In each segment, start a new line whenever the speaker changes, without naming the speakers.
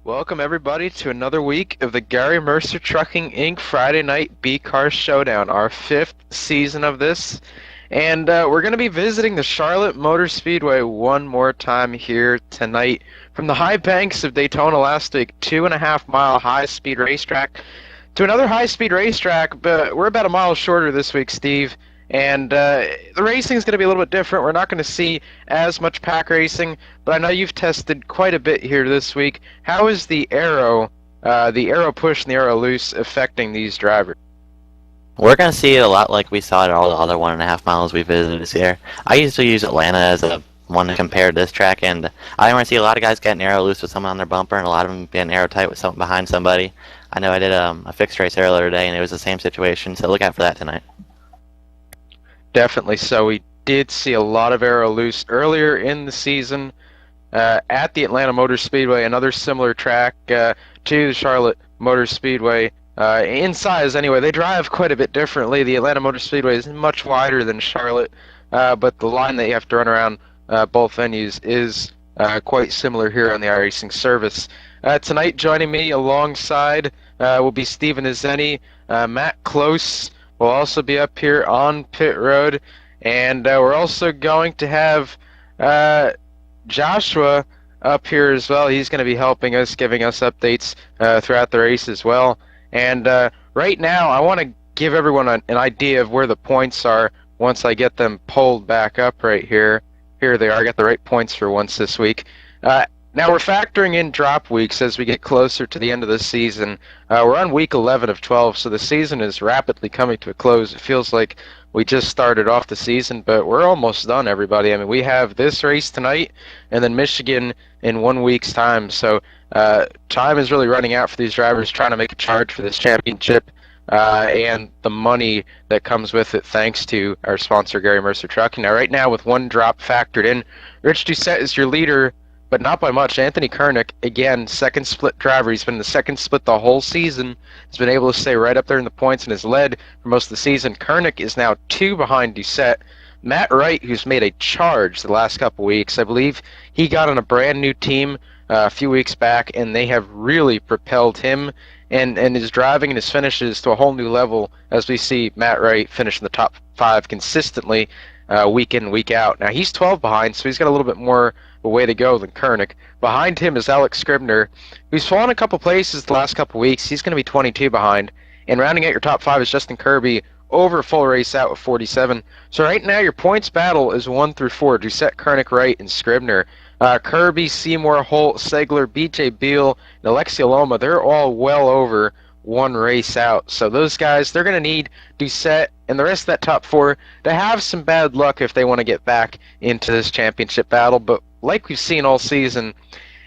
Welcome everybody to another week of the Gary Mercer Trucking Inc. Friday Night B-Car Showdown, our 5th season of this. And we're going to be visiting the Charlotte Motor Speedway one more time here tonight. From the high banks of Daytona last week, 2.5-mile high-speed racetrack, to another high-speed racetrack, but we're about a mile shorter this week, Steve. And the racing is going to be a little bit different. We're not going to see as much pack racing, but I know you've tested quite a bit here this week. How is the aero push and the aero loose affecting these drivers?
We're going to see it a lot like we saw at all the other 1.5 miles we visited this year. I used to use Atlanta as a one to compare to this track, and I want to see a lot of guys getting aero loose with someone on their bumper and a lot of them getting aero tight with someone behind somebody. I know I did a fixed race earlier today, and it was the same situation, so look out for that tonight.
Definitely so. We did see a lot of aero loose earlier in the season at the Atlanta Motor Speedway, another similar track to the Charlotte Motor Speedway. In size, anyway, they drive quite a bit differently. The Atlanta Motor Speedway is much wider than Charlotte, but the line that you have to run around both venues is quite similar here on the iRacing service. Tonight, joining me alongside will be Steven Izeni, Matt Close will also be up here on pit road, and we're also going to have Joshua up here as well. He's going to be helping us, giving us updates throughout the race as well. And right now, I want to give everyone an idea of where the points are once I get them pulled back up right here. Here they are. I got the right points for once this week. Now we're factoring in drop weeks as we get closer to the end of the season. We're on week 11 of 12, so the season is rapidly coming to a close. It feels like we just started off the season, but we're almost done, everybody. I mean, we have this race tonight and then Michigan in 1 week's time. So time is really running out for these drivers trying to make a charge for this championship and the money that comes with it, thanks to our sponsor, Gary Mercer Trucking. Now, right now, with one drop factored in, Rich Doucette is your leader, but not by much. Anthony Kernick, again, second split driver. He's been in the second split the whole season. He's been able to stay right up there in the points and has led for most of the season. Kernick is now 2 behind Doucette. Matt Wright, who's made a charge the last couple weeks, I believe he got on a brand new team a few weeks back, and they have really propelled him and his driving and his finishes to a whole new level as we see Matt Wright finish in the top 5 consistently week in, week out. Now, he's 12 behind, so he's got a little bit more a way to go than Kernick. Behind him is Alex Scribner, who's fallen a couple places the last couple weeks. He's going to be 22 behind. And rounding out your top 5 is Justin Kirby, over full race out with 47. So right now your points battle is 1 through 4. Doucette, Kernick, Wright, and Scribner. Kirby, Seymour, Holt, Segler, BJ Beal, and Alexia Loma, they're all well over 1 race out. So those guys, they're going to need Doucette and the rest of that top 4 to have some bad luck if they want to get back into this championship battle. But like we've seen all season,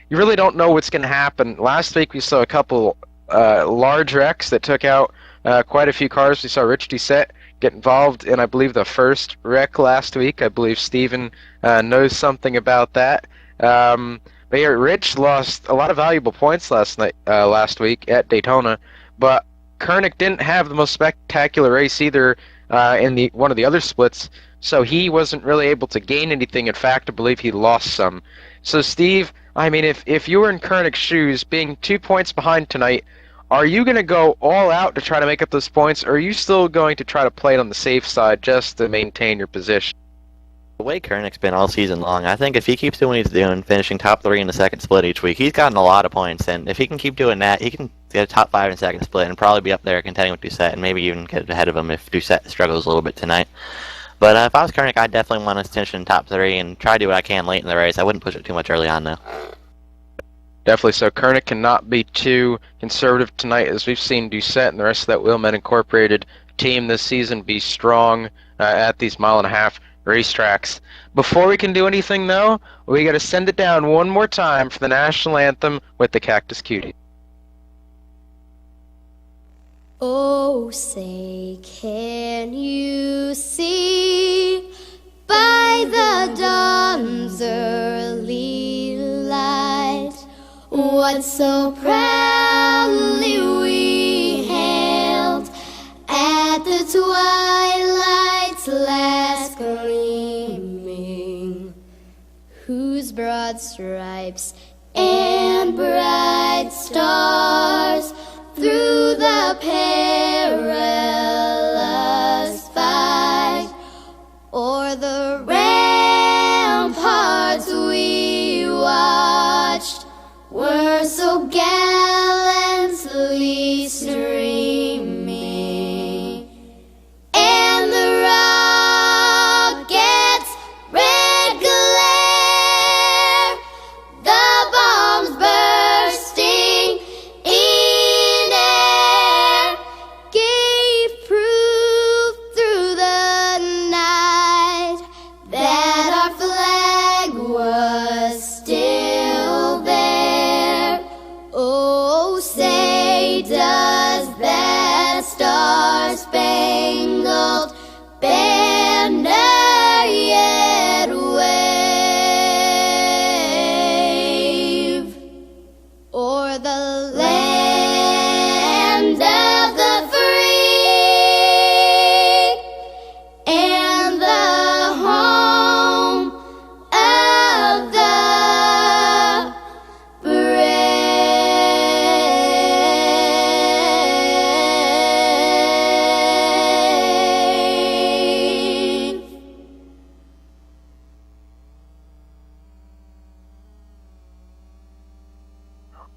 you really don't know what's going to happen. Last week we saw a couple large wrecks that took out quite a few cars. We saw Rich Doucette get involved in, I believe, the first wreck last week. I believe Steven knows something about that. But yeah, Rich lost a lot of valuable points last week at Daytona, but Kernick didn't have the most spectacular race either in one of the other splits, so he wasn't really able to gain anything. In fact, I believe he lost some. So Steve, I mean, if you were in Kernick's shoes, being 2 points behind tonight, Are you going to go all out to try to make up those points, or are you still going to try to play it on the safe side just to maintain your position?
The way Koenig's been all season long, I think if he keeps doing what he's doing, finishing top 3 in the second split each week, he's gotten a lot of points, and if he can keep doing that, he can get a top 5 in second split and probably be up there contending with Doucette, and maybe even get ahead of him if Doucette struggles a little bit tonight. But if I was Koenig, I'd definitely want to finish in top 3 and try to do what I can late in the race. I wouldn't push it too much early on, though.
Definitely so. Koenig cannot be too conservative tonight, as we've seen Doucette and the rest of that Wheelman Incorporated team this season be strong at these mile-and-a-half racetracks. Before we can do anything, though, we got to send it down one more time for the national anthem with the Cactus Cutie.
Oh, say, can you see by the dawn's early light what so proudly we hailed at the twilight's last gleaming, whose broad stripes and bright stars through the perilous fight o'er the ramparts we watched were so gallantly streaming, and the rocket's red glare, the bombs bursting in air, gave proof through the night that our flag was still there. Oh, say, does that star-spangled banner yet wave o'er the land of the free and the home of the brave?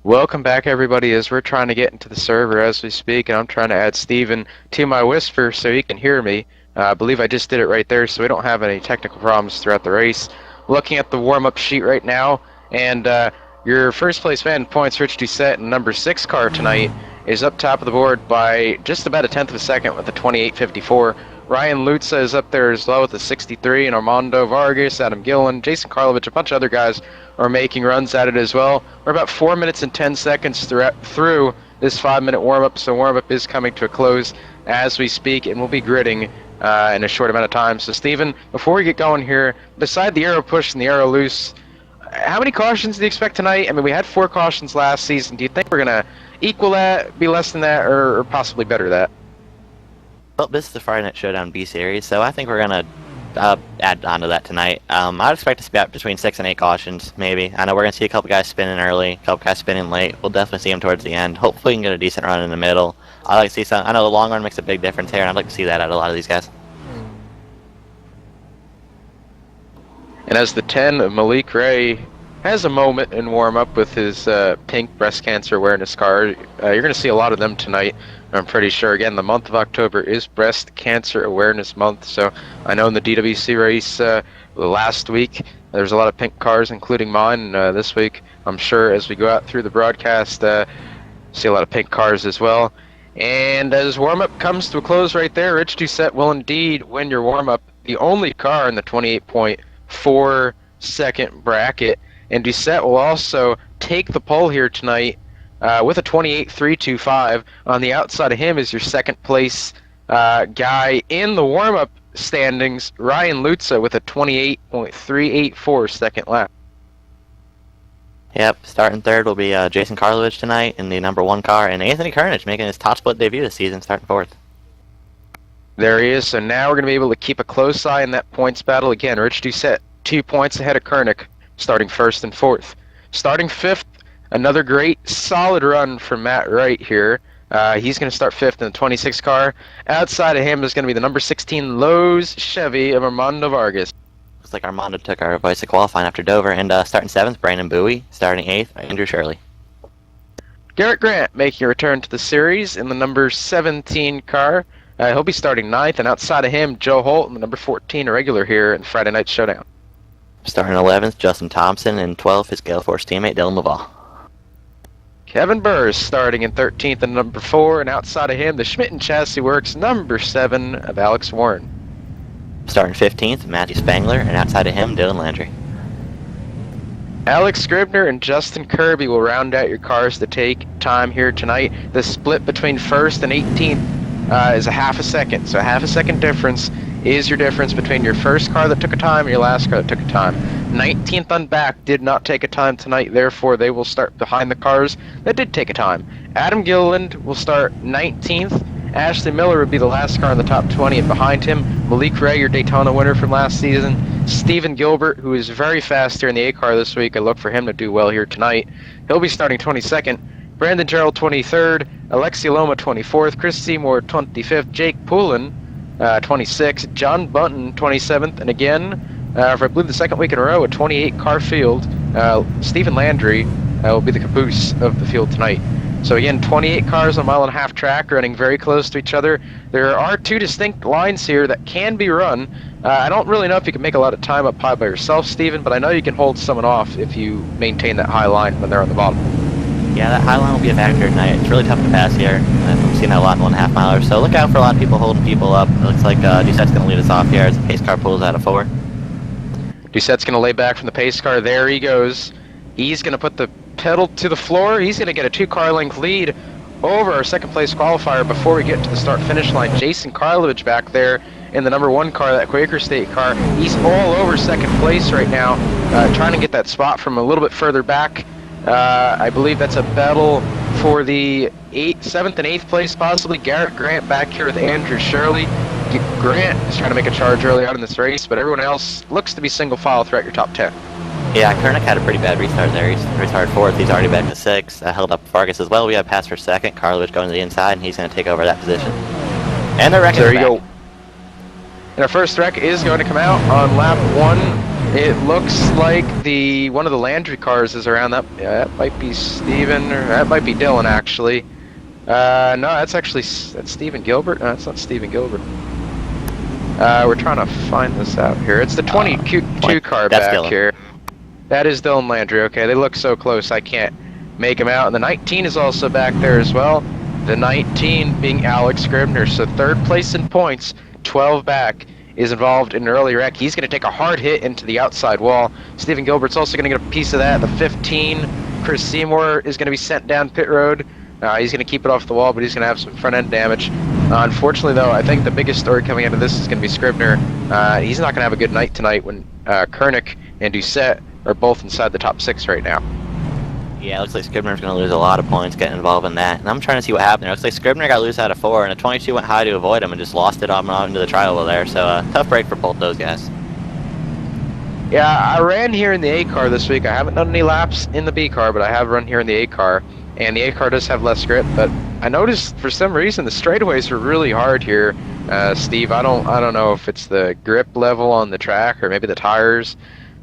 Welcome back, everybody, as we're trying to get into the server as we speak, and I'm trying to add Steven to my whisper so he can hear me. I believe I just did it right there, so we don't have any technical problems throughout the race. Looking at the warm-up sheet right now, and your first place fan points, Rich Doucette, and number 6 car tonight is up top of the board by just about a tenth of a second with a 28.54. Ryan Lutza is up there as well with a 63, and Armando Vargas, Adam Gillen, Jason Karlovich, a bunch of other guys are making runs at it as well. We're about 4 minutes and 10 seconds through this 5-minute warm-up, so warm-up is coming to a close as we speak, and we'll be gridding in a short amount of time. So, Steven, before we get going here, beside the aero push and the aero loose, how many cautions do you expect tonight? I mean, we had 4 cautions last season. Do you think we're going to equal that, be less than that, or possibly better that?
Well, this is the Friday Night Showdown B series, so I think we're gonna add on to that tonight. I'd expect to see about between 6 and 8 cautions, maybe. I know we're gonna see a couple guys spinning early, a couple guys spinning late. We'll definitely see them towards the end. Hopefully, we can get a decent run in the middle. I like to see some. I know the long run makes a big difference here, and I'd like to see that out of a lot of these guys.
And as the 10 of Malik Ray has a moment in warm-up with his pink breast cancer awareness card, you're going to see a lot of them tonight. I'm pretty sure. Again, the month of October is Breast Cancer Awareness Month, so I know in the DWC race last week there's a lot of pink cars, including mine. This week, I'm sure as we go out through the broadcast, see a lot of pink cars as well. And as warm-up comes to a close right there, Rich Doucette will indeed win your warm-up, the only car in the 28.4 second bracket. And Doucette will also take the pole here tonight with a 28.325. On the outside of him is your second place guy in the warm-up standings, Ryan Lutza, with a 28.384 second lap.
Yep, starting third will be Jason Karlovich tonight in the number 1 car, and Anthony Kernich making his top split debut this season, starting fourth.
There he is. So now we're going to be able to keep a close eye in that points battle. Again, Rich Doucette, 2 points ahead of Kernich, starting first and fourth. Starting fifth, another great solid run from Matt Wright here. He's going to start fifth in the 26 car. Outside of him is going to be the number 16 Lowe's Chevy of Armando Vargas.
Looks like Armando took our voice of qualifying after Dover, and starting 7th, Brandon Bowie. Starting 8th, Andrew Shirley.
Garrett Grant making a return to the series in the number 17 car. He'll be starting 9th, and outside of him, Joe Holt in the number 14 regular here in Friday Night Showdown.
Starting 11th, Justin Thompson, and 12th, his Gale Force teammate, Dylan Laval.
Kevin Burrs starting in 13th and number 4, and outside of him, the Schmidt and Chassis Works number 7 of Alex Warren.
Starting 15th, Matthew Spangler, and outside of him, Dylan Landry.
Alex Scribner and Justin Kirby will round out your cars to take time here tonight. The split between 1st and 18th is a half a second, so a half a second difference is your difference between your first car that took a time and your last car that took a time. 19th on back did not take a time tonight, therefore they will start behind the cars that did take a time. Adam Gilliland will start 19th. Ashley Miller would be the last car in the top 20, and behind him, Malik Ray, your Daytona winner from last season. Stephen Gilbert, who is very fast here in the A car this week. I look for him to do well here tonight. He'll be starting 22nd. Brandon Gerald 23rd. Alexi Loma 24th. Chris Seymour 25th. Jake Poulin 26th. John Bunton 27th. And again, for I believe the second week in a row, a 28 car field. Stephen Landry will be the caboose of the field tonight. So again, 28 cars on a 1.5 mile track running very close to each other. There are 2 distinct lines here that can be run. I don't really know if you can make a lot of time up high by yourself, Steven, but I know you can hold someone off if you maintain that high line when they're on the bottom.
Yeah, that high line will be a factor tonight. It's really tough to pass here. I'm seeing that a lot in 1.5 milers, so look out for a lot of people holding people up. It looks like Doucette's going to lead us off here as the pace car pulls out of 4.
Doucette's going to lay back from the pace car. There he goes. He's going to put the pedal to the floor. He's going to get a 2-car length lead over our second place qualifier before we get to the start finish line. Jason Karlovich back there in the number 1 car, that Quaker State car. He's all over second place right now, trying to get that spot from a little bit further back. I believe that's a battle for the 7th and 8th place possibly. Garrett Grant back here with Andrew Shirley. Grant is trying to make a charge early on in this race, but everyone else looks to be single file throughout your top 10.
Yeah, Kernick had a pretty bad restart there. He's restarted 4th. He's already back to 6th. Held up Vargas as well. We have pass for 2nd. Karlovich going to the inside, and he's going to take over that position. And they're wrecking.
There you go. And our first wreck is going to come out on lap 1. It looks like one of the Landry cars is around that. Yeah, that might be Steven, or that might be Dylan actually. No, that's Stephen Gilbert. No, that's not Stephen Gilbert. We're trying to find this out here. It's the 22 car back
Dylan.
here. That is Dylan Landry. Okay, they look so close I can't make them out. And the 19 is also back there as well. The 19 being Alex Scribner. So 3rd place in points, 12 back, is involved in an early wreck. He's going to take a hard hit into the outside wall. Stephen Gilbert's also going to get a piece of that. The 15, Chris Seymour, is going to be sent down pit road. He's going to keep it off the wall, but he's going to have some front-end damage. Unfortunately, though, I think the biggest story coming out of this is going to be Scribner. He's not going to have a good night tonight when Kernick and Doucette are both inside the top 6 right now.
Yeah, it looks like Scribner's going to lose a lot of points getting involved in that. And I'm trying to see what happened there. It looks like Scribner got loose out of 4, and a 22 went high to avoid him and just lost it on into the trial there. So tough break for both those guys.
Yeah, I ran here in the A car this week. I haven't done any laps in the B car, but I have run here in the A car. And the A car does have less grip, but I noticed for some reason the straightaways are really hard here, Steve. I don't know if it's the grip level on the track or maybe the tires,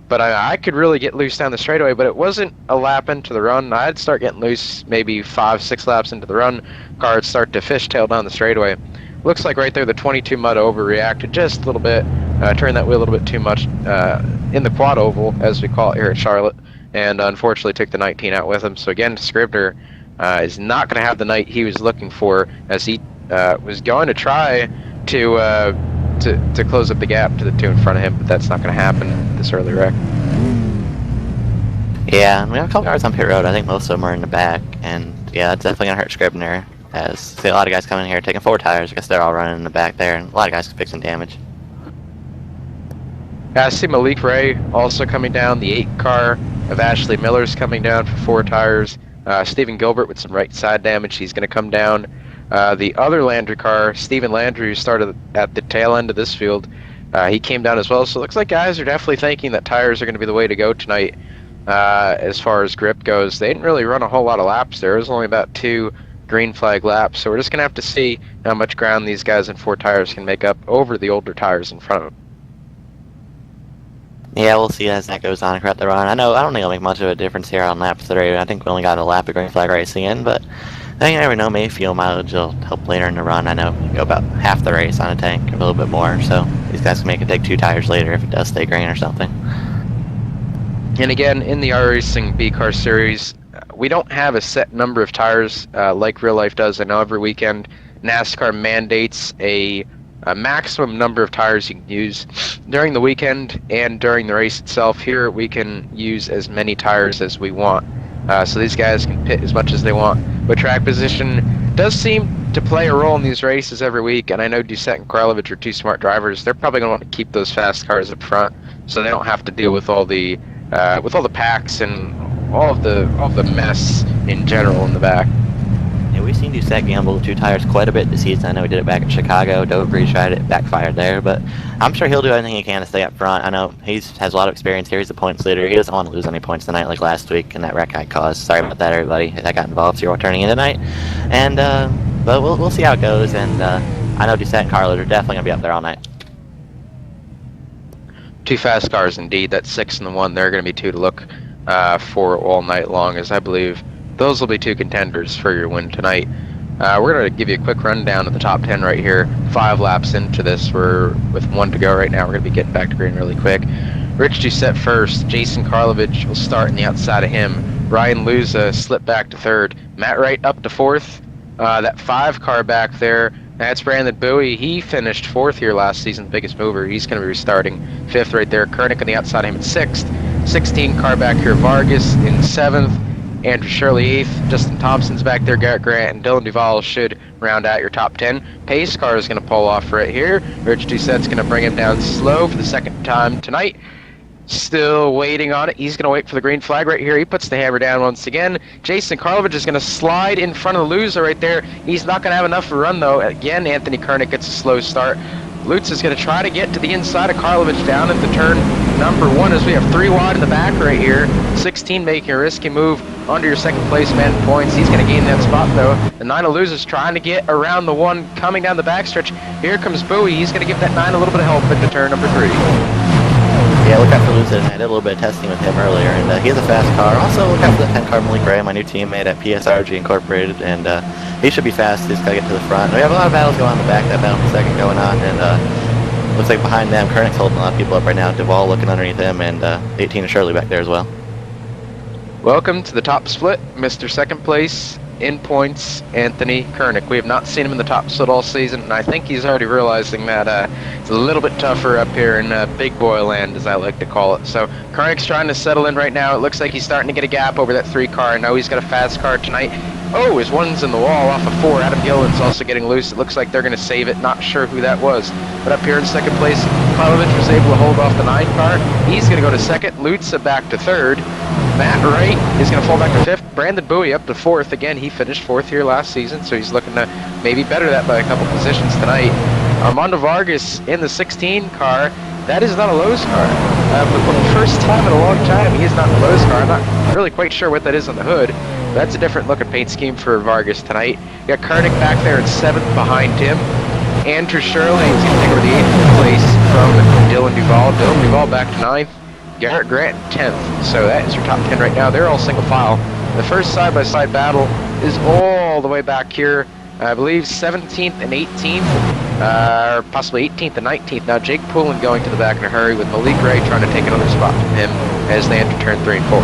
but I could really get loose down the straightaway. But it wasn't a lap into the run. I'd start getting loose maybe 5-6 laps into the run. Car would start to fishtail down the straightaway. Looks like right there the 22 mud overreacted just a little bit, turned that wheel a little bit too much in the quad oval, as we call it here at Charlotte. And unfortunately took the 19 out with him. So again, Scribner is not going to have the night he was looking for, as he was going to try to close up the gap to the 2 in front of him, but that's not going to happen this early wreck.
Yeah, and we have a couple cars on pit road. I think most of them are in the back, and yeah, that's definitely going to hurt Scribner, as I see a lot of guys coming in here taking 4 tires. I guess they're all running in the back there, and a lot of guys fixing damage.
I see Malik Ray also coming down. The 8 car of Ashley Miller's coming down for 4 tires. Stephen Gilbert with some right side damage. He's going to come down. The other Landry car, Stephen Landry, who started at the tail end of this field, he came down as well. So it looks like guys are definitely thinking that tires are going to be the way to go tonight as far as grip goes. They didn't really run a whole lot of laps there. It was only about 2 green flag lap. So we're just going to have to see how much ground these guys in 4 tires can make up over the older tires in front of them.
Yeah, we'll see as that goes on throughout the run. I don't think it'll make much of a difference here on lap 3. I think we only got a lap of green flag racing in, but I think you never know, maybe fuel mileage will help later in the run. I know you can go about half the race on a tank, a little bit more, so these guys can make it take 2 tires later if it does stay green or something.
And again, in the iRacing B-Car Series, we don't have a set number of tires like real life does. I know every weekend NASCAR mandates a maximum number of tires you can use during the weekend and during the race itself. Here we can use as many tires as we want, so these guys can pit as much as they want. But track position does seem to play a role in these races every week, and I know Doucette and Karlovic are 2 smart drivers. They're probably going to want to keep those fast cars up front so they don't have to deal with all the packs and all of the mess in general in the back.
Yeah, we've seen Doucette gamble 2 tires quite a bit this season. I know he did it back in Chicago. Dovery tried it, backfired there, but I'm sure he'll do everything he can to stay up front. I know he has a lot of experience here. He's the points leader. He doesn't want to lose any points tonight like last week and that wreck I caused. Sorry about that, everybody. That got involved, so you're turning in tonight. And but we'll see how it goes. And I know Doucette and Carlos are definitely gonna be up there all night.
2 fast cars indeed. That 6 and the 1. They're going to be 2 to look for all night long, as I believe those will be 2 contenders for your win tonight. We're going to give you a quick rundown of the top 10 right here. 5 laps into this. We're with 1 to go right now. We're going to be getting back to green really quick. Rich Doucette first. Jason Karlovic will start in the outside of him. Ryan Luza slip back to 3rd. Matt Wright up to 4th. That 5 car back there, that's Brandon Bowie. He finished 4th here last season, biggest mover. He's going to be restarting 5th right there. Koenig on the outside of him at 6th. 16 car back here, Vargas in 7th. Andrew Shirley 8th. Justin Thompson's back there. Garrett Grant and Dylan Duval should round out your top 10. Pace car is going to pull off right here. Rich Doucette's going to bring him down slow for the 2nd time tonight. Still waiting on it. He's going to wait for the green flag right here. He puts the hammer down once again. Jason Karlovic is going to slide in front of the loser right there. He's not going to have enough to run, though. Again, Anthony Koenig gets a slow start. Lutz is going to try to get to the inside of Karlovic down at the turn number 1 as we have 3 wide in the back right here. 16 making a risky move under your 2nd place man points. He's going to gain that spot, though. The 9 of Luz is trying to get around the 1 coming down the backstretch. Here comes Bowie. He's going to give that 9 a little bit of help into turn number 3.
Yeah, look out for Luz. I did a little bit of testing with him earlier, and he has a fast car. Also, look out for the 10 car Malik Ray, my new teammate at PSRG Incorporated, and he should be fast. He's got to get to the front. We have a lot of battles going on in the back. That battle for 2nd going on, and looks like behind them, Koenig's holding a lot of people up right now. Duval looking underneath him, and 18 is Shirley back there as well.
Welcome to the top split, Mr. 2nd place in points, Anthony Koenig. We have not seen him in the top split all season, and I think he's already realizing that it's a little bit tougher up here in big boy land, as I like to call it. So Koenig's trying to settle in right now. It looks like he's starting to get a gap over that 3 car. I know he's got a fast car tonight. Oh, his 1's in the wall off of 4. Adam Gillen's also getting loose. It looks like they're going to save it. Not sure who that was. But up here in 2nd place, Karlovic was able to hold off the 9 car. He's going to go to 2nd. Lutza back to 3rd. Matt Wright is going to fall back to 5th. Brandon Bowie up to 4th. Again, he finished 4th here last season, so he's looking to maybe better that by a couple positions tonight. Armando Vargas in the 16 car. That is not a Lowe's car. But for the first time in a long time, he is not in a Lowe's car. I'm not really quite sure what that is on the hood. That's a different looking paint scheme for Vargas tonight. You got Koenig back there in 7th behind him. Andrew Shirley is going to take over the 8th place from Dylan Duval. Dylan Duval back to 9th. Garrett Grant 10th. So that is your top 10 right now. They're all single file. The first side-by-side battle is all the way back here. I believe 17th and 18th, or possibly 18th and 19th. Now Jake Poulin going to the back in a hurry with Malik Ray trying to take another spot from him as they enter turn 3 and 4.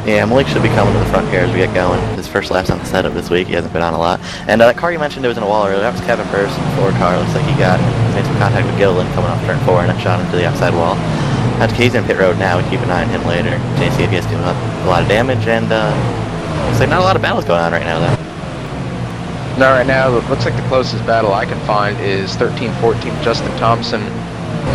Yeah, Malik should be coming to the front here as we get going. His first lap's on the setup this week. He hasn't been on a lot. And that car you mentioned it was in a wall earlier, that was Kevin Burst, Ford car. Looks like he made some contact with Gillen coming off turn 4 and that shot him to the outside wall. He's in pit road now. We keep an eye on him later. JC gets doing a lot of damage, and looks like not a lot of battles going on right now, though.
No, right now, it looks like the closest battle I can find is 13-14, Justin Thompson,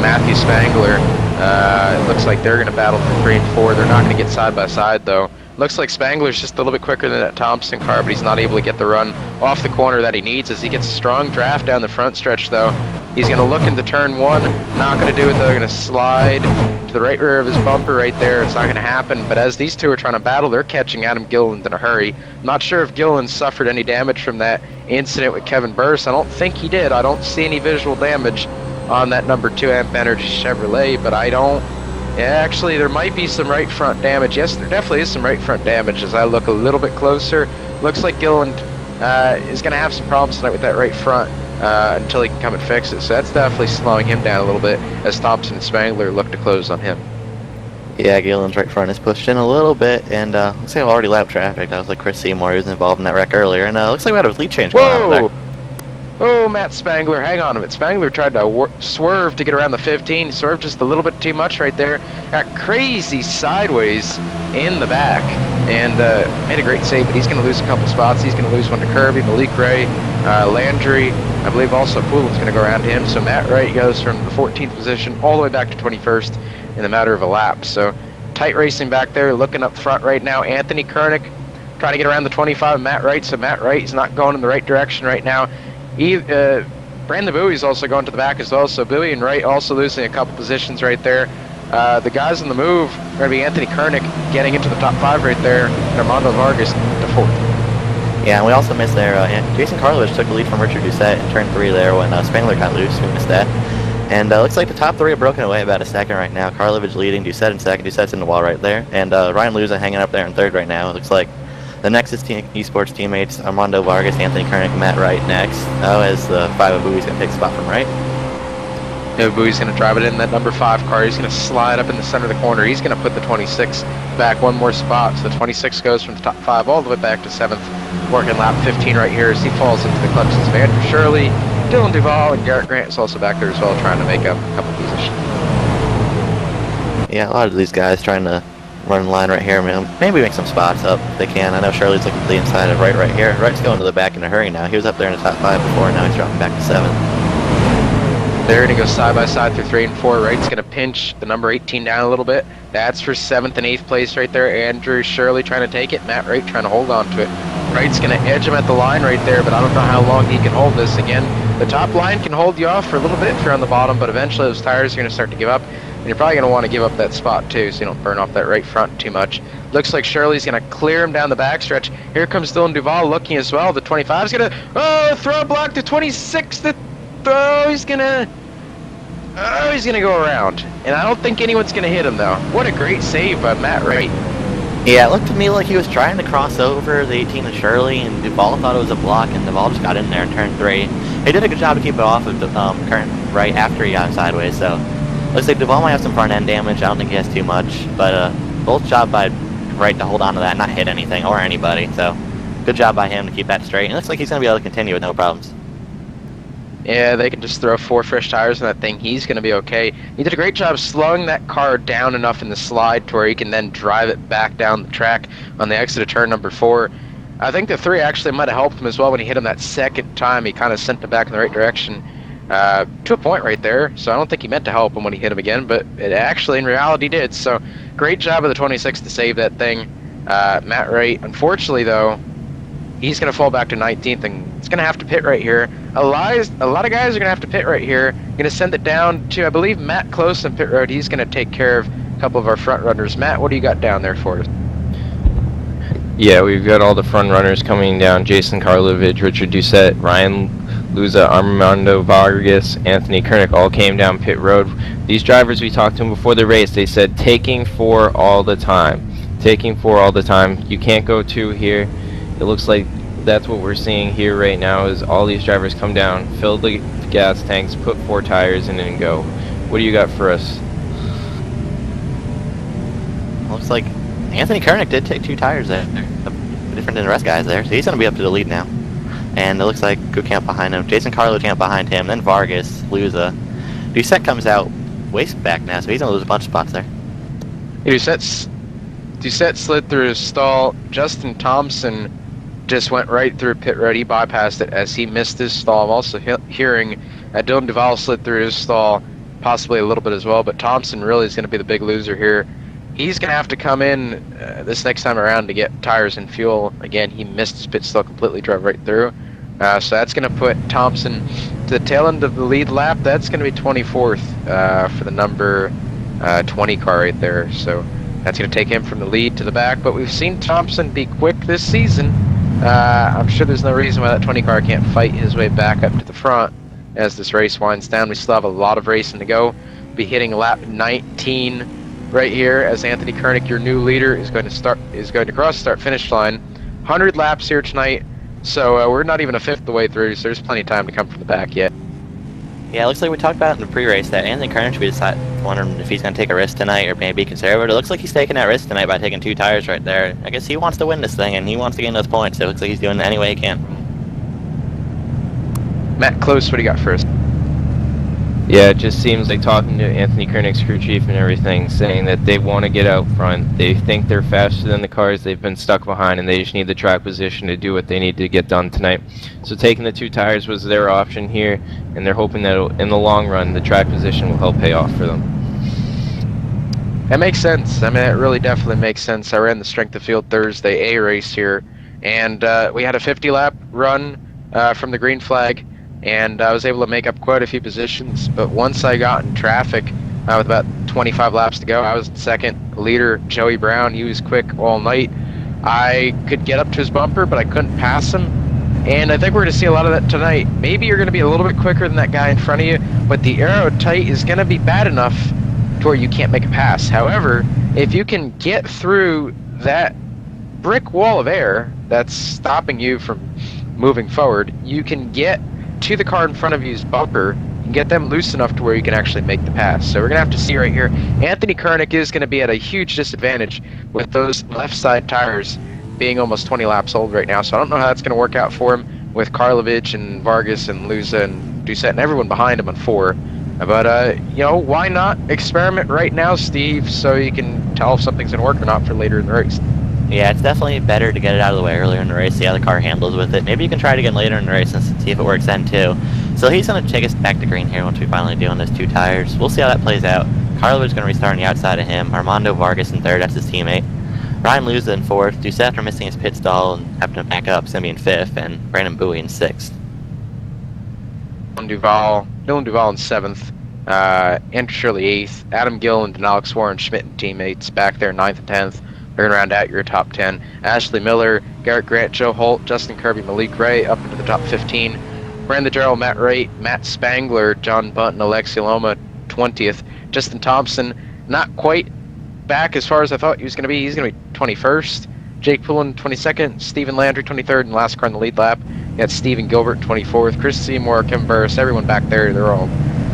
Matthew Spangler. It looks like they're going to battle for 3 and 4. They're not going to get side by side, though. Looks like Spangler's just a little bit quicker than that Thompson car, but he's not able to get the run off the corner that he needs as he gets a strong draft down the front stretch, though. He's going to look into turn 1. Not going to do it, though. Going to slide to the right rear of his bumper right there. It's not going to happen, but as these two are trying to battle, they're catching Adam Gilliland in a hurry. I'm not sure if Gilliland suffered any damage from that incident with Kevin Burris. I don't think he did. I don't see any visual damage on that number 2 Amp Energy Chevrolet, but I don't. Yeah, actually, there might be some right front damage. Yes, there definitely is some right front damage as I look a little bit closer. Looks like Gilliland is going to have some problems tonight with that right front until he can come and fix it. So that's definitely slowing him down a little bit as Thompson and Spangler look to close on him.
Yeah, Gilliland's right front is pushed in a little bit, and looks like I've already lapped traffic. That was like Chris Seymour, who was involved in that wreck earlier, and looks like we had a lead change going on there.
Oh, Matt Spangler, hang on a minute. Spangler tried to swerve to get around the 15. He swerved just a little bit too much right there. Got crazy sideways in the back and made a great save, but he's going to lose a couple spots. He's going to lose one to Kirby, Malik Ray, Landry. I believe also Poulin's going to go around him. So Matt Wright goes from the 14th position all the way back to 21st in the matter of a lap. So tight racing back there, looking up front right now. Anthony Kernick trying to get around the 25 of Matt Wright. So Matt Wright is not going in the right direction right now. Brandon Bowie's also going to the back as well, so Bowie and Wright also losing a couple positions right there. The guys on the move are going to be Anthony Kernick getting into the top 5 right there, and Armando Vargas to 4th.
Yeah, and we also missed there. Jason Karlovich took the lead from Richard Doucette in turn 3 there when Spangler got loose. We missed that. And looks like the top 3 are broken away about a second right now. Karlovich leading, Doucette in second. Doucette's in the wall right there. And Ryan Luza hanging up there in 3rd right now. It looks like the Nexus Esports teammates, Armando Vargas, Anthony Kernick, Matt Wright next. As the 5 of Bowie's going to take the spot from Wright.
Yeah, Bowie's going to drive it in that number 5 car. He's going to slide up in the center of the corner. He's going to put the 26 back one more spot. So the 26 goes from the top 5 all the way back to 7th. Working lap 15 right here as he falls into the clutches of Andrew Shirley. Dylan Duvall and Garrett Grant is also back there as well, trying to make up a couple positions.
Yeah, a lot of these guys trying to run in line right here. Maybe make some spots up if they can. I know Shirley's looking to the inside of right here. Wright's going to the back in a hurry now. He was up there in the top 5 before, now he's dropping back to 7th.
They're going to go side by side through 3 and 4. Wright's going to pinch the number 18 down a little bit. That's for 7th and 8th place right there. Andrew Shirley trying to take it. Matt Wright trying to hold on to it. Wright's going to edge him at the line right there, but I don't know how long he can hold this. Again, the top line can hold you off for a little bit if you're on the bottom, but eventually those tires are going to start to give up. And you're probably going to want to give up that spot too, so you don't burn off that right front too much. Looks like Shirley's going to clear him down the backstretch. Here comes Dylan Duvall looking as well. The 25 is going to throw a block to 26. He's going to go around. And I don't think anyone's going to hit him though. What a great save by Matt Wright.
Yeah, it looked to me like he was trying to cross over the 18 of Shirley, and Duvall thought it was a block, and Duvall just got in there in turn 3. He did a good job to keep it off of the current right after he got sideways, so looks like Duvall might have some front end damage. I don't think he has too much, but both job by Wright to hold on to that and not hit anything or anybody, so good job by him to keep that straight. And it looks like he's going to be able to continue with no problems.
Yeah, they can just throw 4 fresh tires on that thing. He's going to be okay. He did a great job slowing that car down enough in the slide to where he can then drive it back down the track on the exit of turn number 4. I think the 3 actually might have helped him as well when he hit him that second time. He kind of sent him back in the right direction to a point right there. So I don't think he meant to help him when he hit him again, but it actually in reality did. So great job of the 26 to save that thing. Matt Wright, unfortunately though, he's going to fall back to 19th and it's going to have to pit right here. A lot of guys are going to have to pit right here. Going to send it down to, I believe, Matt Close on pit road. He's going to take care of a couple of our front runners. Matt, what do you got down there for us?
Yeah, we've got all the front runners coming down. Jason Karlovich, Richard Doucette, Ryan Luza, Armando Vargas, Anthony Kernick all came down pit road. These drivers, we talked to them before the race. They said taking 4 all the time. Taking 4 all the time. You can't go 2 here. It looks like that's what we're seeing here right now is all these drivers come down, fill the gas tanks, put 4 tires in and go. What do you got for us?
Looks like Anthony Kernick did take 2 tires there. Different than the rest guys there, so he's going to be up to the lead now. And it looks like good camp behind him. Jason Carlo camp behind him, then Vargas, Luza. Doucette comes out waist back now, so he's going to lose a bunch of spots there.
Doucette slid through his stall. Justin Thompson just went right through pit road. He bypassed it as he missed his stall. I'm also hearing Dylan Duvall slid through his stall, possibly a little bit as well, but Thompson really is going to be the big loser here. he's going to have to come in this next time around to get tires and fuel. Again, he missed his pit stall completely, drove right through. So that's going to put Thompson to the tail end of the lead lap. That's going to be 24th for the number 20 car right there. So that's going to take him from the lead to the back. But we've seen Thompson be quick this season. I'm sure there's no reason why that 20 car can't fight his way back up to the front as this race winds down. We still have a lot of racing to go. Be hitting lap 19 right here as Anthony Kernick, your new leader, is going to cross the start-finish line. 100 laps here tonight, so we're not even a fifth of the way through, so there's plenty of time to come from the back yet.
Yeah, it looks like we talked about in the pre-race that Anthony Kernick should be wondering if he's going to take a risk tonight or maybe conservative. It looks like he's taking that risk tonight by taking 2 tires right there. I guess he wants to win this thing, and he wants to gain those points, so it looks like he's doing it any way he can.
Matt Close, what do you got first?
Yeah, it just seems like talking to Anthony Kernick's crew chief and everything, saying that they want to get out front. They think they're faster than the cars they've been stuck behind, and they just need the track position to do what they need to get done tonight. So taking the 2 tires was their option here, and they're hoping that in the long run, the track position will help pay off for them.
That makes sense. I mean, it really definitely makes sense. I ran the Strength of Field Thursday A race here, and we had a 50-lap run from the green flag, and I was able to make up quite a few positions. But once I got in traffic with about 25 laps to go, I was second. Leader Joey Brown, he was quick all night. I could get up to his bumper, but I couldn't pass him. And I think we're going to see a lot of that tonight. Maybe you're going to be a little bit quicker than that guy in front of you, but the aero tight is going to be bad enough to where you can't make a pass. However, if you can get through that brick wall of air that's stopping you from moving forward, you can get to the car in front of you's bumper and get them loose enough to where you can actually make the pass. So we're going to have to see right here. Anthony Kernick is going to be at a huge disadvantage with those left side tires being almost 20 laps old right now. So I don't know how that's going to work out for him with Karlovic and Vargas and Luza and Doucette and everyone behind him on 4. But, you know, why not experiment right now, Steve, so you can tell if something's going to work or not for later in the race.
Yeah, it's definitely better to get it out of the way earlier in the race, see how the car handles with it. Maybe you can try it again later in the race and see if it works then too. So he's going to take us back to green here once we finally do on those 2 tires. We'll see how that plays out. Karlovic going to restart on the outside of him. Armando Vargas in 3rd, that's his teammate. Ryan Luza in 4th. Doucette, after missing his pit stall and having to back up, is going to be in 5th. And Brandon Bowie in 6th.
Dylan Duval in 7th. Andrew Shirley 8th. Adam Gill and Alex Warren Schmidt and teammates back there 9th and 10th. They're going to round out your top 10. Ashley Miller, Garrett Grant, Joe Holt, Justin Kirby, Malik Ray up into the top 15. Brandon Jarrell, Matt Wright, Matt Spangler, John Bunt, and Alexi Loma 20th. Justin Thompson, not quite back as far as I thought he was going to be. He's going to be 21st. Jake Pullen 22nd. Stephen Landry 23rd, and last car in the lead lap. You got Stephen Gilbert 24th. Chris Seymour, Kim Burris, everyone back there, they're all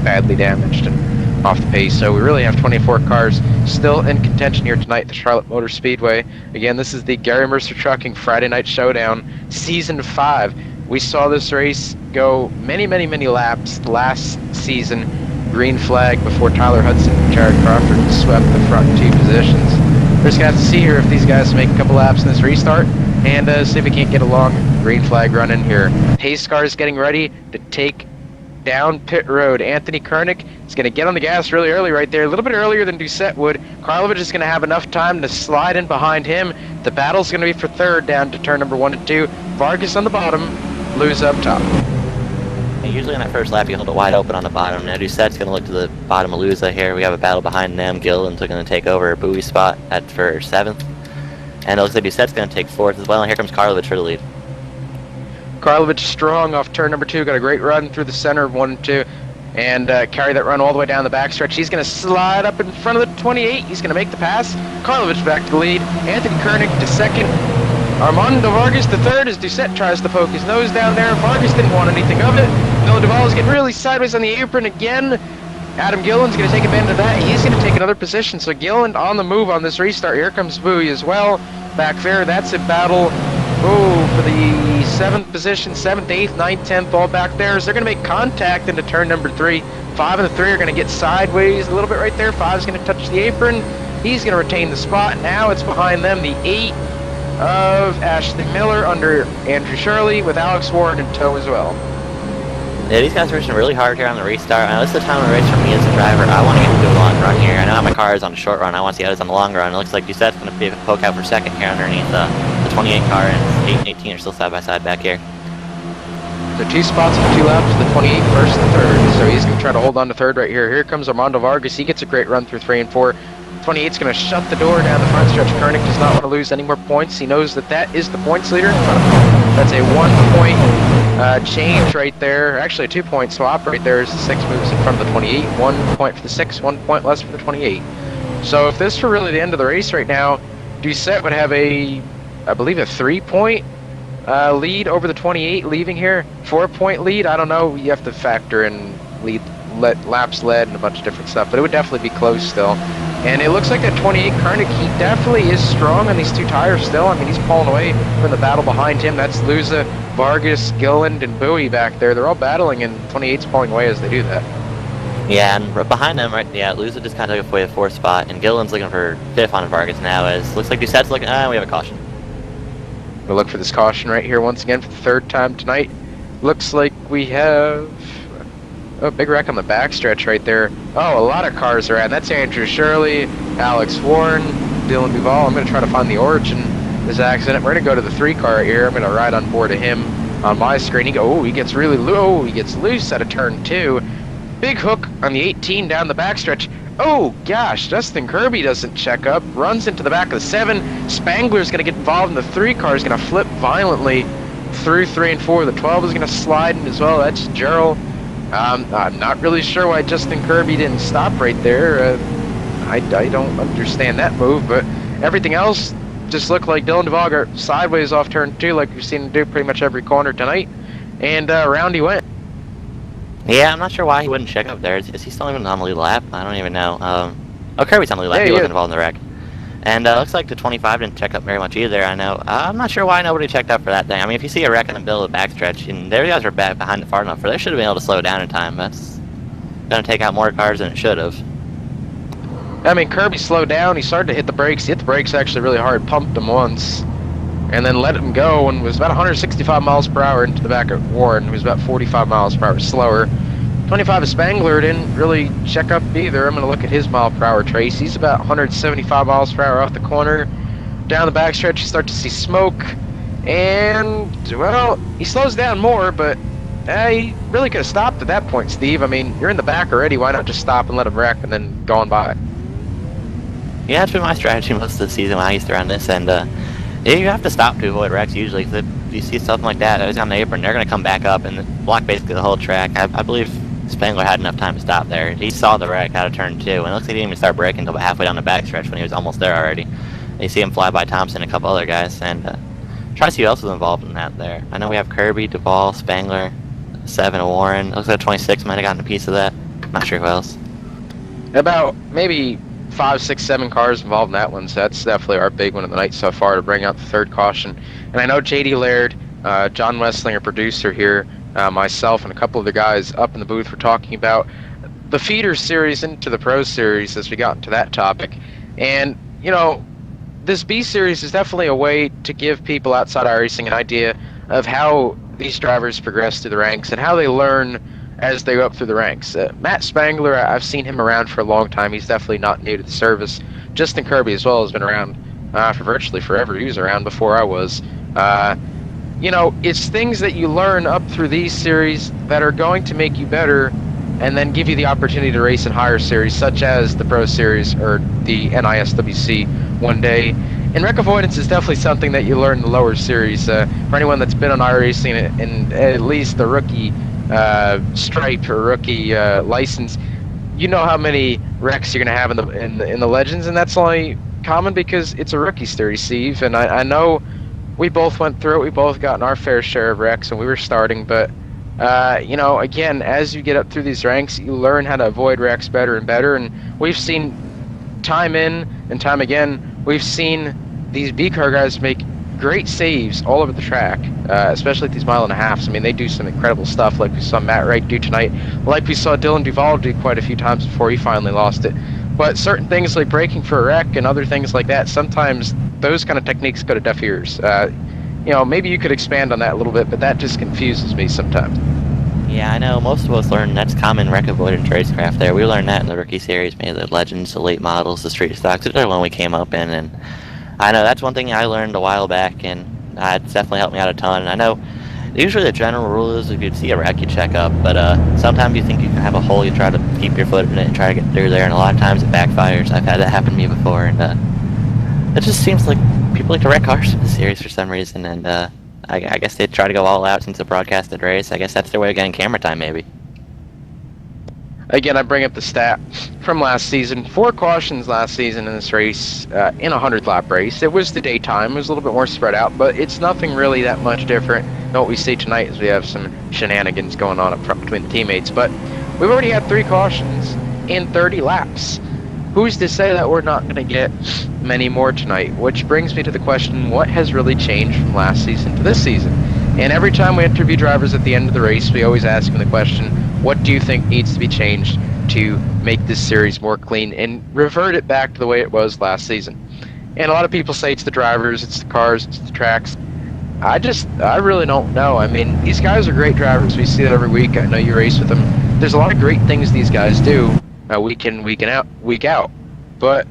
badly damaged and off the pace. So we really have 24 cars still in contention here tonight at the Charlotte Motor Speedway. Again, this is the Gary Mercer Trucking Friday Night Showdown Season 5. We saw this race go many laps last season. Green flag before Tyler Hudson and Jared Crawford swept the front 2 positions. We're just going to have to see here if these guys make a couple laps in this restart and see if we can't get a long green flag run in here. Pace car is getting ready to take down pit road. Anthony Kernick is going to get on the gas really early right there, a little bit earlier than Doucette would. Karlovic is going to have enough time to slide in behind him. The battle's going to be for 3rd down to turn number 1 and 2. Vargas on the bottom, Luz up top.
And usually on that first lap you hold it wide open on the bottom. Now Doucette's going to look to the bottom of Luza here. We have a battle behind them. Gillen's going to take over a buoy spot for 7th. And it looks like Doucette's going to take 4th as well. And here comes Karlovic for the lead.
Karlovic strong off turn number 2, got a great run through the center of 1 and 2, and carry that run all the way down the backstretch. He's going to slide up in front of the 28. He's going to make the pass. Karlovic back to the lead. Anthony Kernick to 2nd. Armando Vargas to 3rd as Doucette tries to poke his nose down there. Vargas didn't want anything of it. Dylan Duval is getting really sideways on the apron again. Adam Gillen's going to take advantage of that. He's going to take another position. So Gillen on the move on this restart. Here comes Bowie as well. Back there, that's a battle. For the 7th position, 7th, 8th, 9th, 10th, all back there. So they're going to make contact into turn number 3. 5 and the 3 are going to get sideways a little bit right there. 5 is going to touch the apron. He's going to retain the spot. Now it's behind them, the 8 of Ashley Miller under Andrew Shirley with Alex Warren in tow as well.
Yeah, these guys are pushing really hard here on the restart. I know this is the time of the race for me as a driver. I want to get into a long run here. I know how my car is on the short run. I want to see how it is on the long run. It looks like Doucette's going to be poke out for second here underneath the 28 car, and 8 and 18 are still side by side back here.
So 2 spots for 2 laps, the 28 first and third. So he's going to try to hold on to third right here. Here comes Armando Vargas. He gets a great run through 3 and 4. 28's going to shut the door down the front stretch. Koenig does not want to lose any more points. He knows that that is the points leader. That's a 1 point change right there. Actually, a 2 point swap right there as the 6 moves in front of the 28. 1 point for the 6, 1 point less for the 28. So if this were really the end of the race right now, Doucette would have I believe a 3 point lead over the 28 leaving here. 4 point lead. I don't know. You have to factor in laps led and a bunch of different stuff, but it would definitely be close still. And it looks like that 28 Koenig, he definitely is strong on these 2 tires still. I mean, he's pulling away from the battle behind him. That's Luza, Vargas, Gilland, and Bowie back there. They're all battling, and 28's pulling away as they do that.
Yeah, and right behind them, right, yeah, Luza just kind of took away the 4th spot, and Gilland's looking for 5th on Vargas now, as looks like Doucette's looking, we have a caution.
We'll look for this caution right here once again for the 3rd time tonight. Looks like we have big wreck on the backstretch right there. Oh, a lot of cars are at. That's Andrew Shirley, Alex Warren, Dylan Duval. I'm going to try to find the origin of this accident. We're going to go to the 3 car right here. I'm going to ride on board of him on my screen. He gets really low. He gets loose at a turn 2. Big hook on the 18 down the backstretch. Oh gosh, Justin Kirby doesn't check up. Runs into the back of the 7. Spangler's going to get involved, and the 3 car is going to flip violently through 3 and 4. The 12 is going to slide in as well. That's Gerald. I'm not really sure why Justin Kirby didn't stop right there. I don't understand that move, but everything else just looked like Dylan Duval got sideways off turn 2 like we've seen him do pretty much every corner tonight, and around he went.
Yeah, I'm not sure why he wouldn't check up there. Is he still even on the lead lap? I don't even know. Kirby's on the lead lap.
Yeah,
he wasn't involved in the wreck. And looks like the 25 didn't check up very much either. I know. I'm not sure why nobody checked up for that thing. I mean, if you see a wreck in the middle of the backstretch, and their guys are back behind the far enough, they should have been able to slow down in time. That's going to take out more cars than it should have.
I mean, Kirby slowed down. He started to hit the brakes. He hit the brakes actually really hard, pumped them once, and then let him go, and was about 165 miles per hour into the back of Warren, who was about 45 miles per hour slower. 25 of Spangler didn't really check up either. I'm going to look at his mile per hour trace. He's about 175 miles per hour off the corner. Down the backstretch, you start to see smoke. And, well, he slows down more, but he really could have stopped at that point, Steve. I mean, you're in the back already. Why not just stop and let him wreck and then go on by?
Yeah, it's been my strategy most of the season when I used to run this. And you have to stop to avoid wrecks usually. If you see something like that, it's on the apron, they're going to come back up and block basically the whole track. I believe Spangler had enough time to stop there. He saw the wreck out of turn 2, and it looks like he didn't even start braking until about halfway down the backstretch when he was almost there already. And you see him fly by Thompson and a couple other guys, and try to see who else was involved in that there. I know we have Kirby, Duval, Spangler, 7 Warren. It looks like 26 might have gotten a piece of that. Not sure who else. About
maybe 5, 6, 7 cars involved in that one, so that's definitely our big one of the night so far to bring out the 3rd caution. And I know J.D. Laird, John Westlinger, producer here, myself and a couple of the guys up in the booth were talking about the feeder series into the pro series as we got into that topic. And, you know, this B series is definitely a way to give people outside iRacing an idea of how these drivers progress through the ranks and how they learn as they go up through the ranks. Matt Spangler, I've seen him around for a long time. He's definitely not new to the service. Justin Kirby as well has been around for virtually forever. He was around before I was. You know, it's things that you learn up through these series that are going to make you better and then give you the opportunity to race in higher series, such as the Pro Series or the NISWC one day. And wreck avoidance is definitely something that you learn in the lower series. For anyone that's been on iRacing and at least the rookie stripe or rookie license, you know how many wrecks you're going to have in the Legends, and that's only common because it's a rookie series, Steve. And I know we both went through it. We both gotten our fair share of wrecks when we were starting. But, you know, again, as you get up through these ranks, you learn how to avoid wrecks better and better. And we've seen time in and time again, we've seen these B-car guys make great saves all over the track, especially at these 1.5 miles. I mean, they do some incredible stuff like we saw Matt Wright do tonight, like we saw Dylan Duval do quite a few times before he finally lost it. But certain things like braking for a wreck and other things like that, sometimes those kind of techniques go to deaf ears. You know, maybe you could expand on that a little bit, but that just confuses me sometimes.
Yeah, I know most of us learned that's common wreck avoidance racecraft there. We learned that in the rookie series, maybe the Legends, the late models, the street stocks. It's the one we came up in, and I know that's one thing I learned a while back, and it's definitely helped me out a ton. And I know usually the general rule is if you see a wreck, you check up, but sometimes you think you can have a hole, you try to keep your foot in it and try to get through there, and a lot of times it backfires. I've had that happen to me before, and it just seems like people like to wreck cars in the series for some reason, and I guess they try to go all out since the broadcasted race. I guess that's their way of getting camera time, maybe.
Again, I bring up the stat from last season. 4 cautions last season in this race, in a 100-lap race. It was the daytime. It was a little bit more spread out, but it's nothing really that much different than what we see tonight as we have some shenanigans going on up front between the teammates. But we've already had 3 cautions in 30 laps. Who's to say that we're not going to get many more tonight? Which brings me to the question, what has really changed from last season to this season? And every time we interview drivers at the end of the race, we always ask them the question, what do you think needs to be changed to make this series more clean and revert it back to the way it was last season? And a lot of people say it's the drivers, it's the cars, it's the tracks. I really don't know. I mean, these guys are great drivers. We see that every week. I know you race with them. There's a lot of great things these guys do, week in, week out. But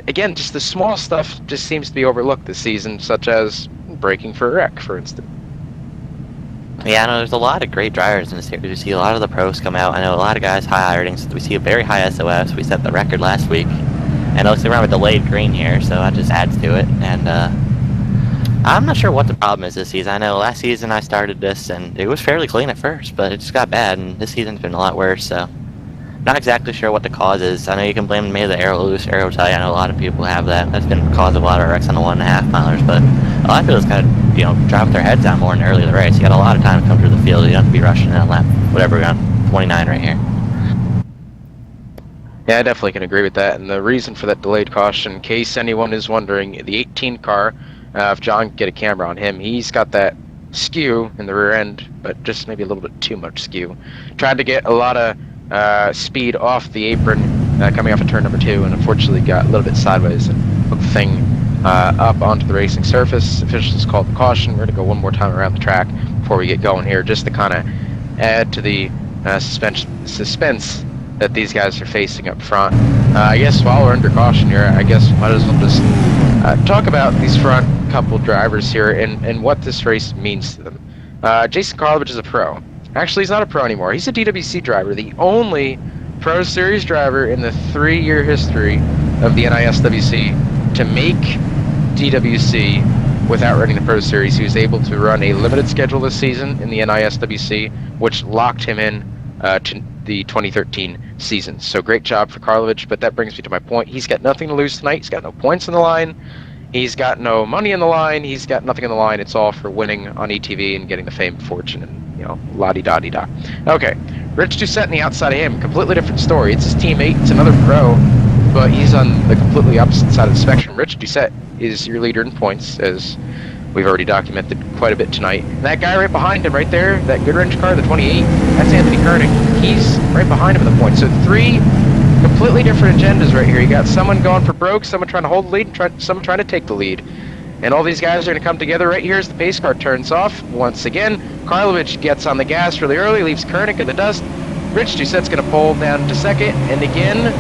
again, just the small stuff just seems to be overlooked this season, such as braking for a wreck, for instance.
Yeah, I know there's a lot of great drivers in this series. We see a lot of the pros come out. I know a lot of guys high ratings. We see a very high SOS. We set the record last week. And it looks like we're having a delayed green here, so that just adds to it. And I'm not sure what the problem is this season. I know last season I started this, and it was fairly clean at first, but it just got bad, and this season's been a lot worse, so not exactly sure what the cause is. I know you can blame maybe the aero loose, aero tight. I know a lot of people have that. That's been the cause of a lot of wrecks on the 1.5 milers, but a lot of people just gotta, drop their heads down more in the early of the race. You got a lot of time to come through the field. You don't have to be rushing in on lap, whatever, we're on 29 right here.
Yeah, I definitely can agree with that. And the reason for that delayed caution, in case anyone is wondering, the 18 car, if John can get a camera on him, he's got that skew in the rear end, but just maybe a little bit too much skew. Tried to get a lot of speed off the apron coming off of turn number 2, and unfortunately got a little bit sideways and hooked the thing up onto the racing surface. Officials called the caution. We're going to go one more time around the track before we get going here, just to kind of add to the suspense that these guys are facing up front. I guess while we're under caution here, I guess might as well just talk about these front couple drivers here and what this race means to them. Jason Karlovich is a pro. Actually, he's not a pro anymore. He's a DWC driver, the only Pro Series driver in the 3-year history of the NISWC to make DWC without running the Pro Series. He was able to run a limited schedule this season in the NISWC, which locked him in to the 2013 season. So great job for Karlovich, but that brings me to my point. He's got nothing to lose tonight. He's got no points on the line. He's got no money on the line. He's got nothing on the line. It's all for winning on ETV and getting the fame, fortune, and la-di-da-di-da. Okay, Rich Doucette on the outside of him, completely different story. It's his teammate, it's another pro, but he's on the completely opposite side of the spectrum. Rich Doucette is your leader in points, as we've already documented quite a bit tonight. And that guy right behind him, right there, that Goodwrench car, the 28, that's Anthony Koenig. He's right behind him in the points. So 3 completely different agendas right here. You got someone going for broke, someone trying to hold the lead, and someone trying to take the lead. And all these guys are going to come together right here as the pace car turns off. Once again, Karlovich gets on the gas really early, leaves Koenig in the dust. Rich Doucette's going to pull down to second, and again,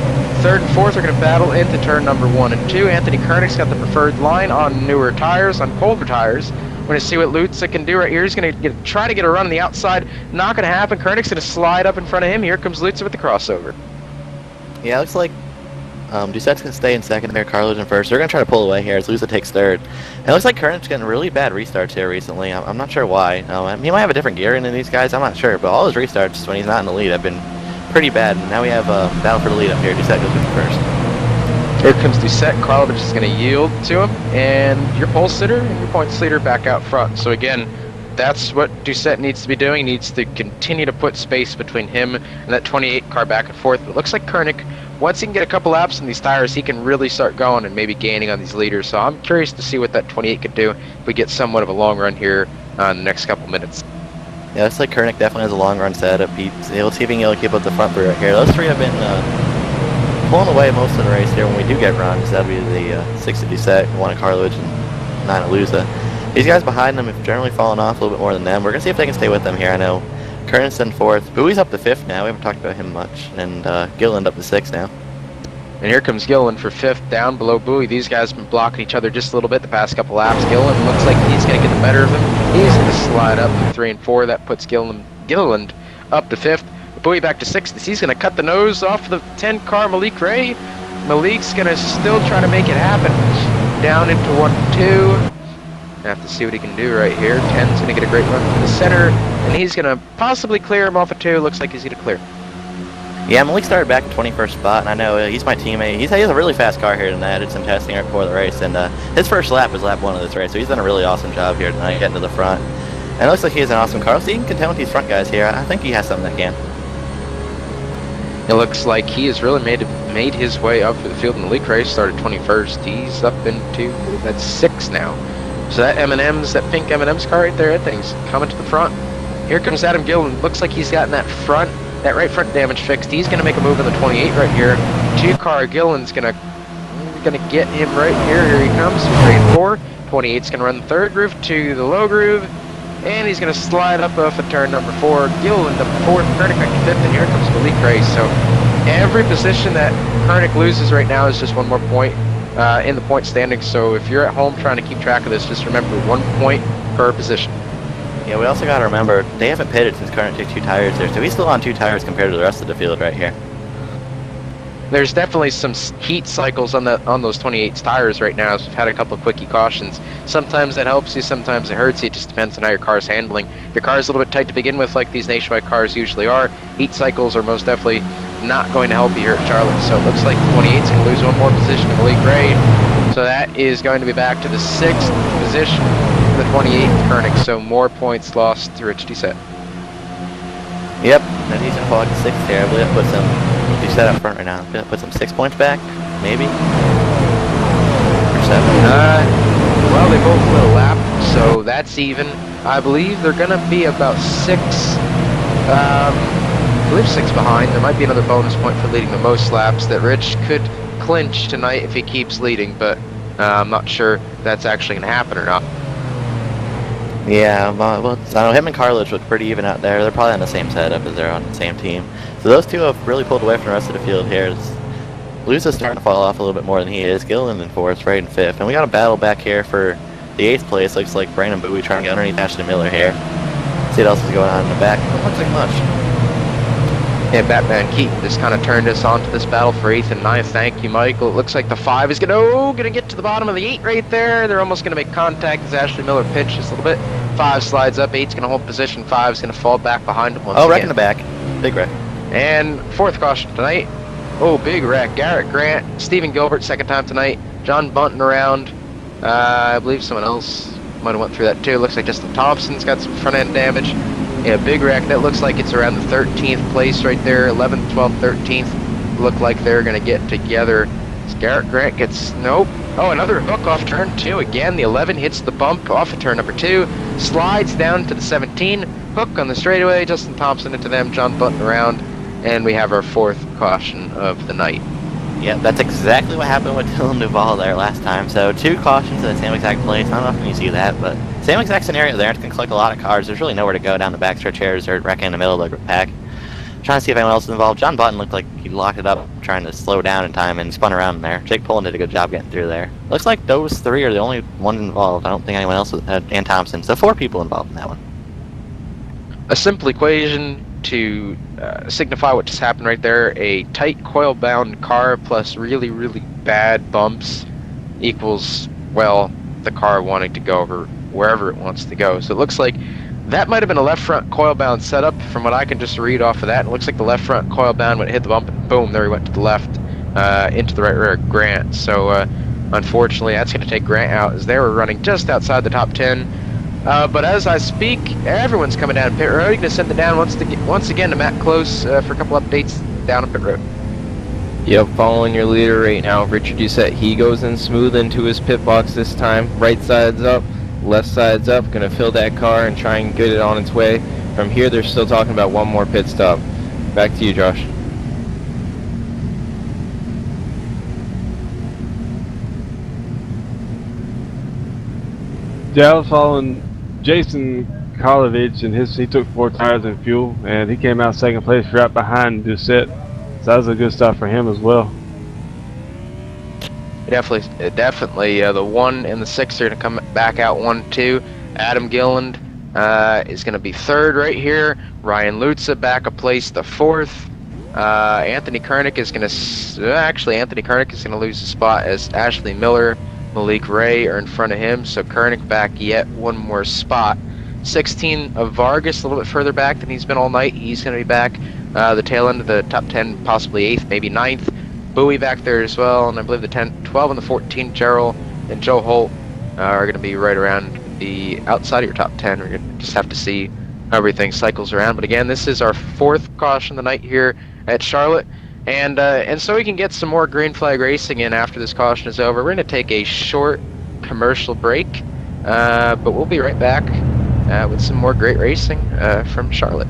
third and fourth are going to battle into turn number 1 and 2. Anthony Koenig's got the preferred line on newer tires, on colder tires. We're going to see what Lutza can do right here. He's going to try to get a run on the outside. Not going to happen. Koenig's going to slide up in front of him. Here comes Lutza with the crossover.
Yeah, it looks like Doucette's going to stay in second there, Karlovich in first. They're going to try to pull away here as Lutza takes third. And it looks like Koenig's getting really bad restarts here recently. I'm not sure why. He might have a different gearing than these guys. I'm not sure. But all his restarts when he's not in the lead have been pretty bad. And now we have a battle for the lead up here. Doucette goes in first.
Here comes Doucette. Karlovich is going to yield to him. And your pole sitter and your points leader back out front. So again, that's what Doucette needs to be doing. He needs to continue to put space between him and that 28 car back and forth. But it looks like Koenig, once he can get a couple laps on these tires, he can really start going and maybe gaining on these leaders. So I'm curious to see what that 28 could do if we get somewhat of a long run here in the next couple minutes.
Yeah, looks like Koenig definitely has a long run set up. Let's see if he can keep up the front three right here. Those 3 have been pulling away most of the race here when we do get runs. That'll be the 6 of Doucette, 1 of Karlovich, and 9 of Lutza. These guys behind them have generally fallen off a little bit more than them. We're going to see if they can stay with them here. I know Curtis in 4th. Bowie's up to 5th now. We haven't talked about him much. And Gilland up to 6th now.
And here comes Gillen for 5th, down below Bowie. These guys have been blocking each other just a little bit the past couple laps. Gillen looks like he's going to get the better of him. He's going to slide up to 3 and 4. That puts Gilland up to 5th. Bowie back to 6th. He's going to cut the nose off the 10 car Malik Ray. Malik's going to still try to make it happen. Down into 1-2. Have to see what he can do right here. 10's going to get a great run from the center. And he's going to possibly clear him off a 2. Looks like he's going to clear.
Yeah, Malik started back in 21st spot, and I know he's my teammate. He has a really fast car here tonight. I did some testing right before the race, and his first lap was lap 1 of this race, so he's done a really awesome job here tonight, getting to the front. And it looks like he has an awesome car, so he can contend with these front guys here. I think he has something that can.
It looks like he has really made his way up the field in the league race. Started 21st. He's up into, that's 6 now. So that that pink M&M's car right there, that thing's coming to the front. Here comes Adam Gillen. Looks like he's gotten that right front damage fixed. He's going to make a move in the 28 right here. 2-car Gillen's going to get him right here. Here he comes. 3 and 4. 28's going to run the 3rd groove to the low groove. And he's going to slide up off of turn number 4. Gillen the 4th, Kernick back to 5th, and here comes Malik Ray. So every position that Kernick loses right now is just 1 more point in the point standings. So if you're at home trying to keep track of this, just remember 1 point per position.
Yeah, we also got to remember, they haven't pitted since Kernick took 2 tires there, so he's still on 2 tires compared to the rest of the field right here.
There's definitely some heat cycles on those 28 tires right now, as we've had a couple of quickie cautions. Sometimes that helps you, sometimes it hurts you. It just depends on how your car's handling. If your car's a little bit tight to begin with, like these nationwide cars usually are, heat cycles are most definitely not going to help you here at Charlotte. So it looks like the 28's going to lose 1 more position to Malik Ray. So that is going to be back to the 6th position for the 28th Kernick. So more points lost to Rich Doucette.
Yep, and he's going to fall to 6th here. I believe that puts him, he's set up front right now. That puts him 6 points back, maybe? Or 7?
Well, they both lit a lap, so that's even. I believe they're going to be about 6, I believe 6 behind. There might be another bonus point for leading the most laps that Rich could clinch tonight if he keeps leading, but I'm not sure that's actually going to happen or not.
Yeah, well, I don't know, him and Carlich look pretty even out there. They're probably on the same setup as they're on the same team. So those two have really pulled away from the rest of the field here. Luz is starting to fall off a little bit more than he is. Gillen in 4th, Ray in 5th. And we got a battle back here for the 8th place. Looks like Brandon Bowie trying to get underneath Ashley Miller here. See what else is going on in the back. Don't looks like much.
Yeah, Batman Keaton just kind of turned us onto this battle for 8th and 9th. Thank you, Michael. It looks like the 5 is going to get to the bottom of the 8 right there. They're almost going to make contact as Ashley Miller pinches a little bit. 5 slides up, 8's going to hold position, 5's going to fall back behind him once again.
Wreck in the back. Big wreck.
And 4th caution tonight. Oh, big wreck. Garrett Grant, Stephen Gilbert, 2nd time tonight. John Bunton around. I believe someone else might have went through that too. Looks like Justin Thompson's got some front end damage. Yeah, big wreck. That looks like it's around the 13th place right there. 11th, 12th, 13th. Look like they're going to get together. Garrett Grant gets, nope. Oh, another hook off turn 2. Again, the 11 hits the bump off of turn number 2. Slides down to the 17. Hook on the straightaway. Justin Thompson into them. John Button around. And we have our 4th caution of the night.
Yeah, that's exactly what happened with Dylan Duvall there last time. So 2 cautions in the same exact place. Not often you see that, but same exact scenario there. It's going to collect a lot of cars. There's really nowhere to go down the backstretch here. There's wrecking in the middle of the pack. Trying to see if anyone else is involved. John Button looked like he locked it up, trying to slow down in time and spun around in there. Jake Pullen did a good job getting through there. Looks like those 3 are the only ones involved. I don't think anyone else was, and Thompson. So 4 people involved in that one.
A simple equation to signify what just happened right there. A tight coil-bound car plus really, really bad bumps equals, well, the car wanting to go over wherever it wants to go. So it looks like that might have been a left front coil-bound setup from what I can just read off of that. It looks like the left front coil-bound when it hit the bump, and boom, there he went to the left into the right rear of Grant. So unfortunately, that's going to take Grant out as they were running just outside the top 10. But as I speak, everyone's coming down pit road. You're going to send it down once again to Matt Close for a couple updates down on pit road.
Yep, following your leader right now, Richard Doucette. He goes in smooth into his pit box this time. Right side's up, left side's up. Going to fill that car and try and get it on its way. From here, they're still talking about 1 more pit stop. Back to you, Josh.
Dallas following Jason Karlovich, and he took 4 tires in fuel, and he came out second place right behind Doucette. So that was a good stop for him as well.
Definitely. The 1 and the 6 are going to come back out 1-2. Adam Gilland is going to be 3rd right here. Ryan Lutza back a place to 4th. Anthony Kernick is going to... Actually, Anthony Kernick is going to lose a spot as Ashley Miller, Malik Ray are in front of him. So Kernick back yet one more spot. 16 of Vargas, a little bit further back than he's been all night. He's going to be back the tail end of the top 10, possibly 8th, maybe 9th. Bowie back there as well, and I believe the 12 and the 14, Gerald and Joe Holt are going to be right around the outside of your top 10. We're going to just have to see how everything cycles around. But again, this is our 4th caution of the night here at Charlotte, and so we can get some more green flag racing in after this caution is over. We're going to take a short commercial break, but we'll be right back with some more great racing from Charlotte.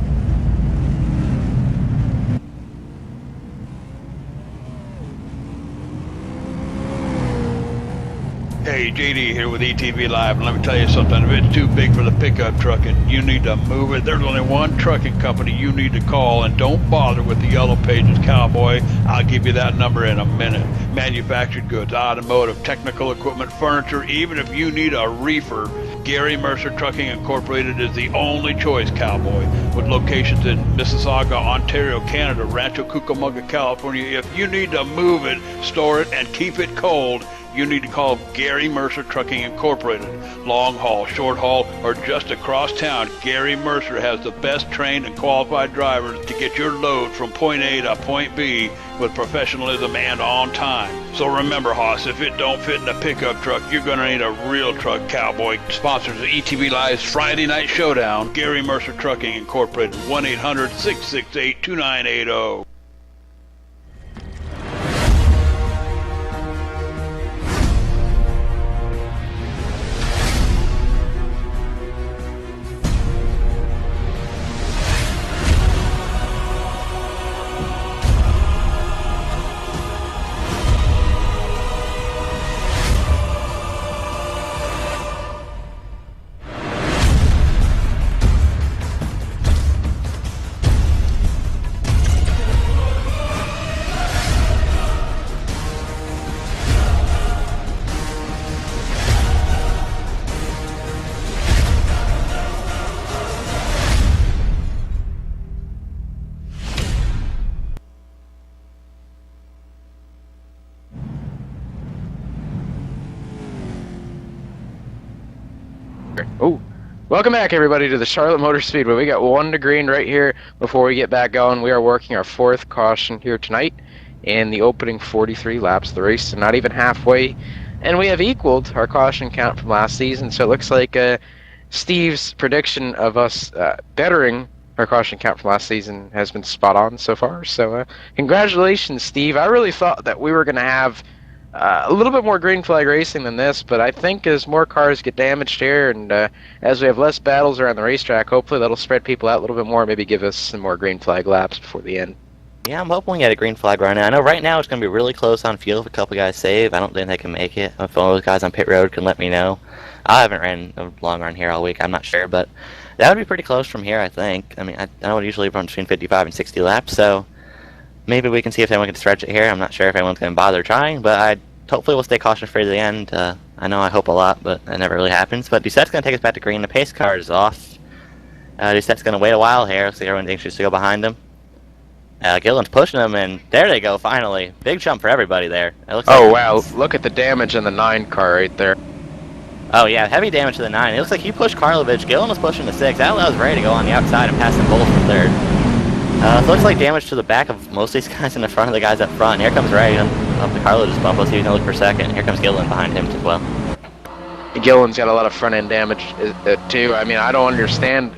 Hey, JD here with ETV Live, and let me tell you something. If it's too big for the pickup truck and you need to move it, there's only one trucking company you need to call, and don't bother with the Yellow Pages, cowboy. I'll give you that number in a minute. Manufactured goods, automotive, technical equipment, furniture, even if you need a reefer, Gary Mercer Trucking Incorporated is the only choice, cowboy. With locations in Mississauga, Ontario, Canada, Rancho Cucamonga, California, if you need to move it, store it, and keep it cold, you need to call Gary Mercer Trucking Incorporated. Long haul, short haul, or just across town, Gary Mercer has the best trained and qualified drivers to get your load from point A to point B with professionalism and on time. So remember, Hoss, if it don't fit in a pickup truck, you're going to need a real truck, cowboy. Sponsors of ETV Live's Friday Night Showdown, Gary Mercer Trucking Incorporated, 1-800-668-2980.
Oh, welcome back everybody to the Charlotte Motor Speedway. We got 1 to green right here before we get back going. We are working our 4th caution here tonight in the opening 43 laps. The race is not even halfway, and we have equaled our caution count from last season, so it looks like Steve's prediction of us bettering our caution count from last season has been spot on so far. So congratulations, Steve. I really thought that we were going to have a little bit more green flag racing than this, but I think as more cars get damaged here and as we have less battles around the racetrack, hopefully that'll spread people out a little bit more, maybe give us some more green flag laps before the end.
Yeah, I'm hoping we get a green flag right now. I know right now it's going to be really close on field if a couple guys save. I don't think they can make it. If one of those guys on pit road can let me know. I haven't ran a long run here all week, I'm not sure, but that would be pretty close from here, I think. I mean, I know it usually runs between 55 and 60 laps, so maybe we can see if anyone can stretch it here. I'm not sure if anyone's going to bother trying, but hopefully we'll stay cautious-free to the end. I know I hope a lot, but it never really happens. But Doucette's going to take us back to green. The pace car is off. Doucette's going to wait a while here. Looks like everyone's anxious to go behind him. Gillen's pushing him, and there they go, finally. Big jump for everybody there. It looks like
wow, look at the damage in the 9 car right there.
Oh, yeah, heavy damage to the 9. It looks like he pushed Karlovich. Gillen was pushing the 6. That allows Ray to go on the outside and pass them both for 3rd. So it looks like damage to the back of most of these guys in the front of the guys up front. Here comes Ray up the Karlovich's bump. Let's see if he can look for 2nd. Here comes Gillen behind him as well.
Gillen's got a lot of front-end damage, too. I mean, I don't understand.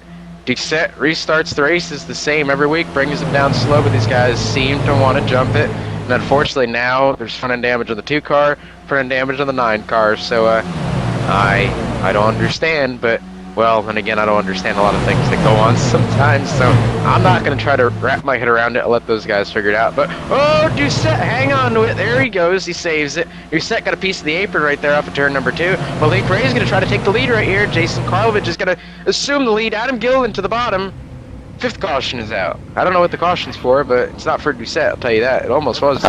Doucette restarts the races the same every week, brings them down slow, but these guys seem to want to jump it. And unfortunately now, there's front-end damage on the 2 car, front-end damage on the 9 car. So I don't understand, but well, and again, I don't understand a lot of things that go on sometimes, so I'm not going to try to wrap my head around it. I'll let those guys figure it out. But, oh, Doucette, hang on to it. There he goes. He saves it. Doucette got a piece of the apron right there off of turn number 2. Malik Ray is going to try to take the lead right here. Jason Karlovich is going to assume the lead. Adam Gillen to the bottom. 5th caution is out. I don't know what the caution's for, but it's not for Doucette, I'll tell you that. It almost was.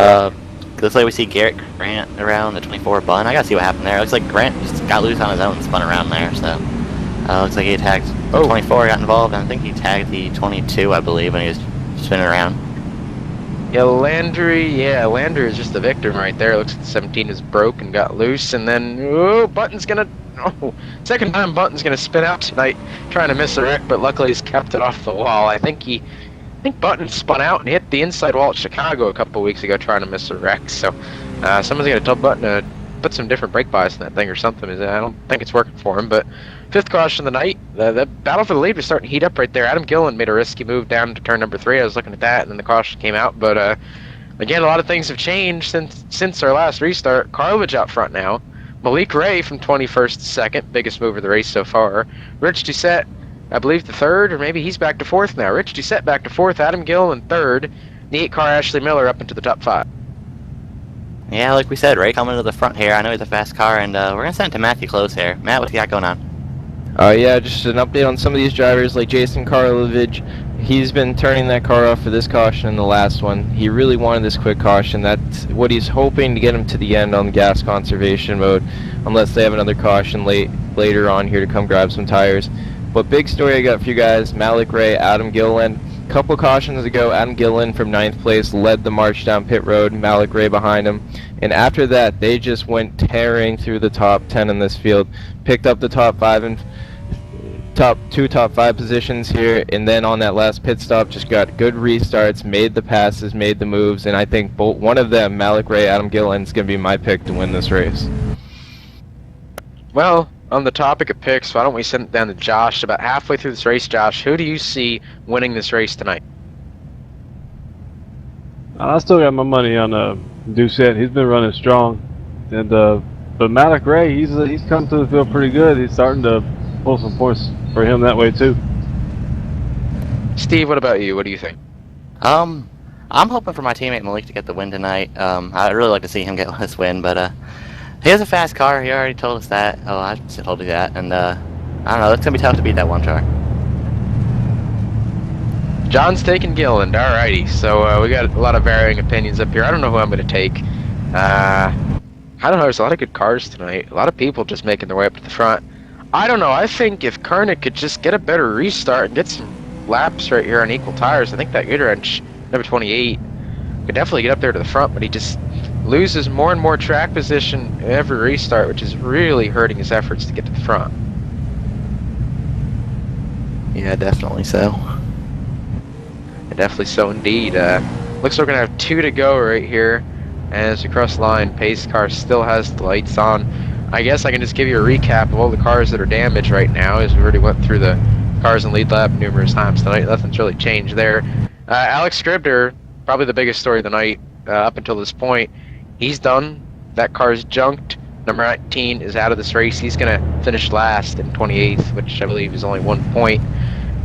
Looks like we see Garrett Grant around the 24 bun. I gotta see what happened there. Looks like Grant just got loose on his own and spun around there, so. Looks like he tagged the 24, got involved, and I think he tagged the 22, I believe, when he was spinning around.
Yeah, Landry is just the victim right there. Looks like the 17 is broke and got loose, and then, Button's gonna, second time Button's gonna spin out tonight, trying to miss a wreck, but luckily he's kept it off the wall. I think Button spun out and hit the inside wall at Chicago a couple weeks ago trying to miss a wreck, so someone's gonna tell Button to put some different brake bias in that thing or something. I don't think it's working for him, but 5th caution of the night. The battle for the lead was starting to heat up right there. Adam Gillen made a risky move down to turn number 3. I was looking at that, and then the caution came out. But again, a lot of things have changed since our last restart. Karlovich out front now. Malik Ray from 21st to 2nd, biggest move of the race so far. Rich Doucette, I believe the 3rd, or maybe he's back to 4th now. Rich Doucette back to 4th. Adam Gillen 3rd. The 8 car Ashley Miller up into the top 5.
Yeah, like we said, Ray coming to the front here. I know he's a fast car, and we're going to send it to Matthew Close here. Matt, what's he got going on?
Yeah, just an update on some of these drivers, like Jason Karlovich. He's been turning that car off for this caution in the last one. He really wanted this quick caution. That's what he's hoping to get him to the end on the gas conservation mode, unless they have another caution later on here to come grab some tires. But big story I got for you guys, Malik Ray, Adam Gillen. Couple cautions ago, Adam Gillen from 9th place led the march down pit road, Malik Ray behind him. And after that, they just went tearing through the top 10 in this field. Picked up the top 5 and top 5 positions here, and then on that last pit stop just got good restarts, made the passes, made the moves, and I think one of them, Malik Ray, Adam Gillen, is going to be my pick to win this race.
Well, on the topic of picks, why don't we send it down to Josh? About halfway through this race, Josh, who do you see winning this race tonight?
I still got my money on Doucette. He's been running strong, and but Malik Ray, he's come to the field pretty good. He's starting to pull some points for him that way too.
Steve, what about you? What do you think?
I'm hoping for my teammate Malik to get the win tonight. I'd really like to see him get this win, but he has a fast car. He already told us that. Oh, I told you that, and I don't know. It's gonna be tough to beat that one car.
John's taking Gilland. Alrighty, so we got a lot of varying opinions up here. I don't know who I'm going to take. I don't know. There's a lot of good cars tonight. A lot of people just making their way up to the front. I don't know. I think if Koenig could just get a better restart and get some laps right here on equal tires, I think that Goodwrench, number 28, could definitely get up there to the front, but he just loses more and more track position every restart, which is really hurting his efforts to get to the front.
Yeah, definitely so.
Definitely so indeed. Looks like we're going to have 2 to go right here. As we cross the line, pace car still has the lights on. I guess I can just give you a recap of all the cars that are damaged right now, as we already went through the cars in lead lap numerous times tonight. Nothing's really changed there. Alex Scribner, probably the biggest story of the night up until this point. He's done. That car's junked. Number 19 is out of this race. He's going to finish last in 28th, which I believe is only 1 point.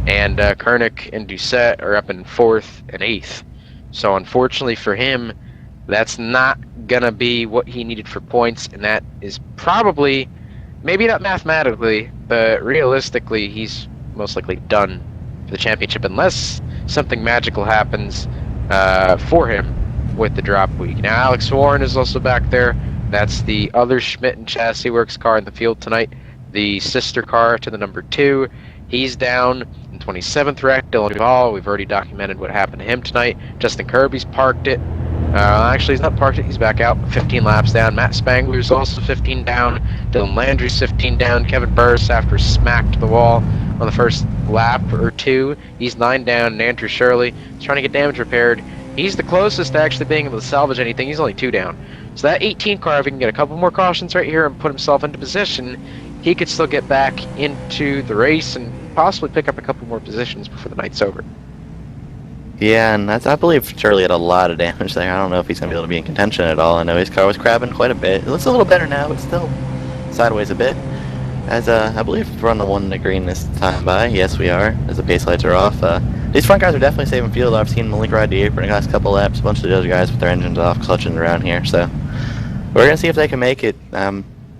And Koenig and Doucette are up in 4th and 8th. So unfortunately for him, that's not going to be what he needed for points, and that is probably, maybe not mathematically, but realistically, he's most likely done for the championship unless something magical happens for him with the drop week. Now, Alex Warren is also back there. That's the other Schmidt and Chassis Works car in the field tonight, the sister car to the number 2. He's down in 27th wreck. Dylan Duvall, we've already documented what happened to him tonight. Justin Kirby's parked it. Actually, he's not parked it. He's back out, 15 laps down. Matt Spangler's also 15 down. Dylan Landry's 15 down. Kevin Burris, after smacked the wall on the first lap or 2, he's 9 down. And Andrew Shirley is trying to get damage repaired. He's the closest to actually being able to salvage anything. He's only 2 down. So that 18 car, if he can get a couple more cautions right here and put himself into position, he could still get back into the race and possibly pick up a couple more positions before the night's over.
Yeah, and I believe Shirley had a lot of damage there. I don't know if he's going to be able to be in contention at all. I know his car was crabbing quite a bit. It looks a little better now, but still sideways a bit. As I believe we're on the 1 in the green this time by. Yes, we are, as the pace lights are off. These front guys are definitely saving fuel. I've seen Malik ride the apron the last couple laps. A bunch of the other guys with their engines off, clutching around here. So we're going to see if they can make it.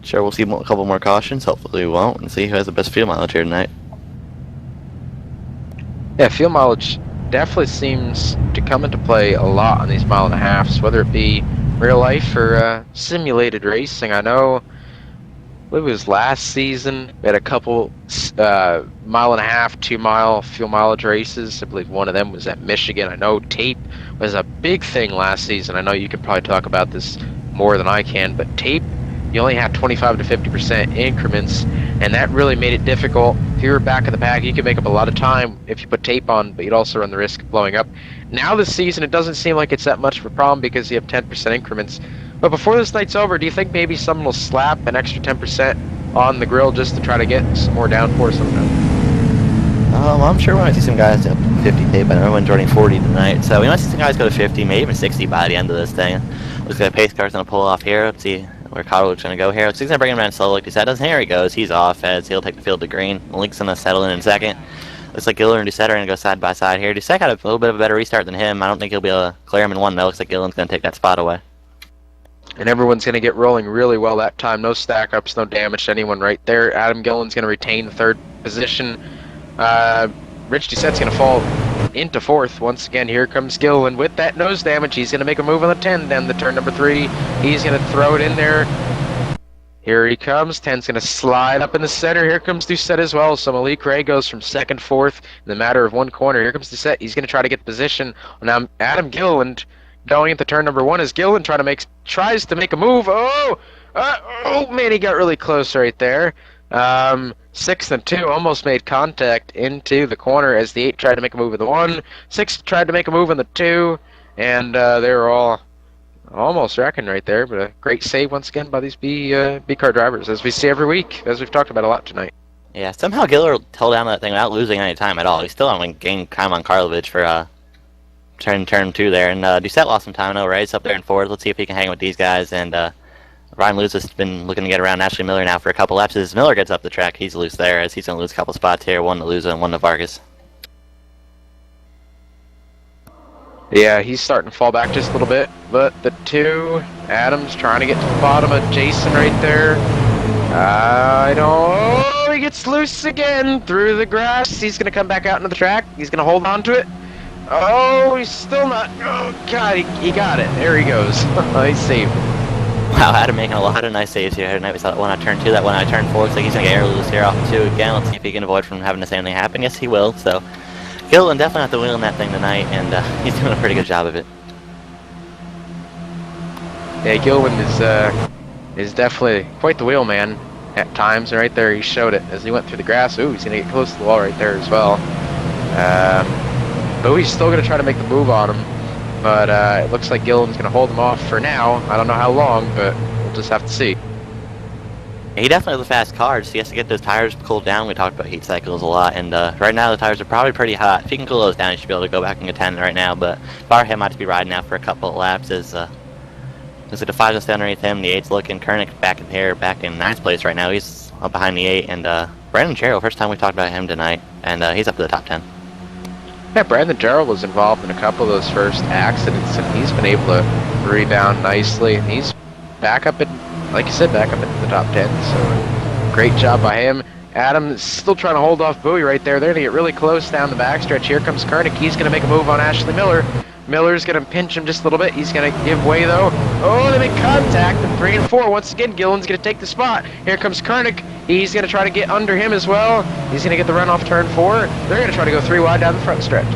Sure, we'll see a couple more cautions. Hopefully we won't, and see who has the best fuel mileage here tonight.
Yeah, fuel mileage definitely seems to come into play a lot on these mile and a halves, whether it be real life or simulated racing. I know, I believe it was last season, we had a couple mile and a half, 2 mile fuel mileage races. I believe one of them was at Michigan. I know tape was a big thing last season. I know you could probably talk about this more than I can, but tape, you only had 25 to 50% increments, and that really made it difficult. If you were back in the pack, you could make up a lot of time if you put tape on, but you'd also run the risk of blowing up. Now this season, it doesn't seem like it's that much of a problem because you have 10% increments. But before this night's over, do you think maybe someone will slap an extra 10% on the grill just to try to get some more downforce sometime?
I'm sure we might see some guys up 50 tape. I know everyone's running 40 tonight, so we might see some guys go to 50, maybe even 60 by the end of this thing. Looks like a pace car's going to pull off here. Let's see where Cotterwood's going to go here. Looks like he's going to bring him down slow like he said. Here he goes. He's off as he'll take the field to green. Malik's going to settle in second. Looks like Gillen and Doucette are going to go side by side here. Doucette had a little bit of a better restart than him. I don't think he'll be able to clear him in one, though. Looks like Gillen's going to take that spot away.
And everyone's going to get rolling really well that time. No stack ups, no damage to anyone right there. Adam Gillen's going to retain the 3rd position. Rich Doucette's going to fall into 4th. Once again, here comes Gillen with that nose damage. He's going to make a move on the 10, then the turn number 3. He's going to throw it in there. Here he comes. 10's going to slide up in the center. Here comes Doucette as well. So Malik Ray goes from 2nd, 4th in the matter of 1 corner. Here comes Doucette. He's going to try to get the position. Now Adam Gillen going into turn number 1 is Gillen tries to make a move. Oh man, he got really close right there. 6 and 2 almost made contact into the corner as the 8 tried to make a move with the 1. 6 tried to make a move on the 2, and they were all almost wrecking right there. But a great save once again by these B car drivers, as we see every week, as we've talked about a lot tonight.
Yeah, somehow Giller held down that thing without losing any time at all. He's still on gain time on Karlovich for turn 2 there, and Doucette lost some time. No, Ray's up there in 4th. Let's see if he can hang with these guys, and Ryan Lewis has been looking to get around Ashley Miller now for a couple laps. As Miller gets up the track, he's loose there, as he's going to lose a couple spots here, 1 to Luza and 1 to Vargas.
Yeah, he's starting to fall back just a little bit, but the 2, Adams trying to get to the bottom of Jason right there. Oh, he gets loose again through the grass. He's going to come back out into the track. He's going to hold on to it. Oh, he's still not. Oh, God, he got it. There he goes. He saved it.
Wow, Adam making a lot of nice saves here tonight. We saw that one on turn 2, that one on turn 4. Looks like he's going to get air loose here off 2 again. Let's see if he can avoid from having the same thing happen. Yes, he will. So, Gillen definitely have to wheel in that thing tonight, and he's doing a pretty good job of it.
Yeah, Gillen is definitely quite the wheelman at times. And right there, he showed it as he went through the grass. Ooh, he's going to get close to the wall right there as well. But he's still going to try to make the move on him. But it looks like Gillen's going to hold him off for now. I don't know how long, but we'll just have to see.
He definitely has a fast car, so he has to get those tires cooled down. We talked about heat cycles a lot, and right now the tires are probably pretty hot. If he can cool those down, he should be able to go back and contend right now. But Barham might be riding out for a couple of laps as the 5's just underneath him. The 8's looking. Koenig back in 9th place right now. He's up behind the 8, and Brandon Jarrell, first time we talked about him tonight, and he's up to the top 10.
Yeah, Brandon Jarrell was involved in a couple of those first accidents, and he's been able to rebound nicely. And he's back up like you said, back up into the top 10. So great job by him. Adam is still trying to hold off Bowie right there. They're going to get really close down the backstretch. Here comes Koenig. He's going to make a move on Ashley Miller. Miller's going to pinch him just a little bit. He's going to give way, though. Oh, they make contact in 3 and 4. Once again, Gillen's going to take the spot. Here comes Koenig. He's going to try to get under him as well. He's going to get the run off turn 4. They're going to try to go 3 wide down the front stretch.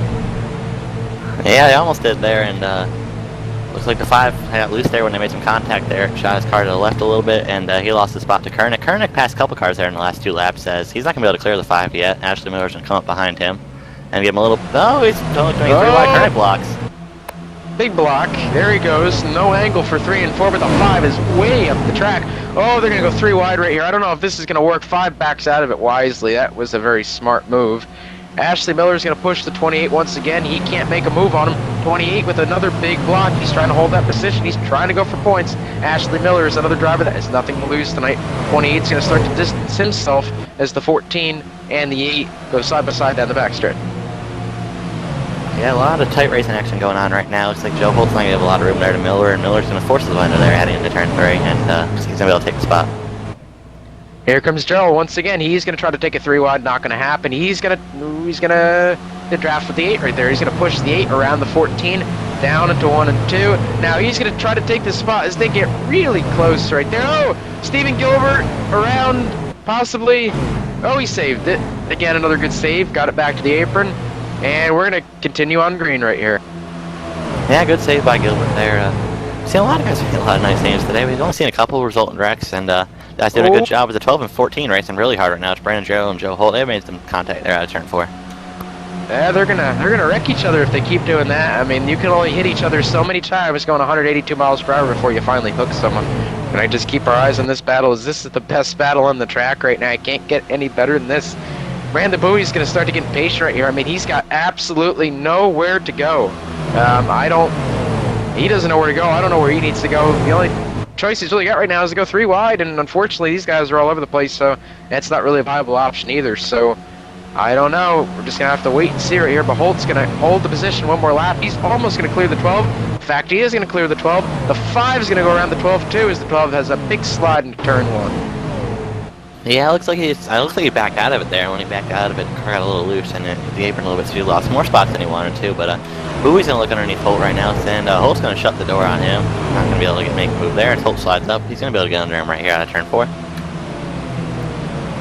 Yeah, they almost did there, and looks like the 5 got loose there when they made some contact there. Shot his car to the left a little bit, and he lost the spot to Koenig. Koenig passed a couple cars there in the last 2 laps, says he's not going to be able to clear the 5 yet. Ashley Miller's going to come up behind him and give him a little... Oh, he's only doing 3 wide Koenig blocks.
Big block. There he goes. No angle for 3 and 4, but the 5 is way up the track. Oh, they're going to go 3 wide right here. I don't know if this is going to work. 5 backs out of it wisely. That was a very smart move. Ashley Miller's going to push the 28 once again. He can't make a move on him. 28 with another big block. He's trying to hold that position. He's trying to go for points. Ashley Miller is another driver that has nothing to lose tonight. 28 is going to start to distance himself as the 14 and the 8 go side by side down the backstretch.
Yeah, a lot of tight racing action going on right now. Looks like Joe Holt's not going to have a lot of room there to Miller, and Miller's going to force the winner there heading into turn 3, and he's going to be able to take the spot.
Here comes Joe once again. He's going to try to take a 3 wide. Not going to happen. He's going to draft with the 8 right there. He's going to push the 8 around the 14 down into 1 and 2. Now he's going to try to take the spot as they get really close right there. Oh, Stephen Gilbert around possibly. Oh, he saved it. Again, another good save. Got it back to the apron. And we're going to continue on green right here.
Yeah, good save by Gilbert there. Seen a lot of guys make a lot of nice saves today. We've only seen a couple of resultant wrecks, and guys did a good job with the 12 and 14 racing really hard right now. It's Brandon Joe and Joe Holt. They made some contact there out of turn 4.
Yeah, they're gonna wreck each other if they keep doing that. I mean, you can only hit each other so many times going 182 miles per hour before you finally hook someone. And I just keep our eyes on this battle, as this is the best battle on the track right now. I can't get any better than this. Brandon Bowie's going to start to get impatient right here. I mean, he's got absolutely nowhere to go. He doesn't know where to go. I don't know where he needs to go. The only choice he's really got right now is to go 3 wide, and unfortunately these guys are all over the place, so that's not really a viable option either. So I don't know. We're just going to have to wait and see right here, but Holt's going to hold the position one more lap. He's almost going to clear the 12. In fact, he is going to clear the 12. The 5 is going to go around the 12 too, as the 12 has a big slide into turn 1.
Yeah, it looks like he backed out of it there. When he backed out of it, the car got a little loose, and the apron a little bit, so he lost more spots than he wanted to. But Bowie's going to look underneath Holt right now, and Holt's going to shut the door on him. Not going to be able to make a move there. As Holt slides up, he's going to be able to get under him right here out of turn 4.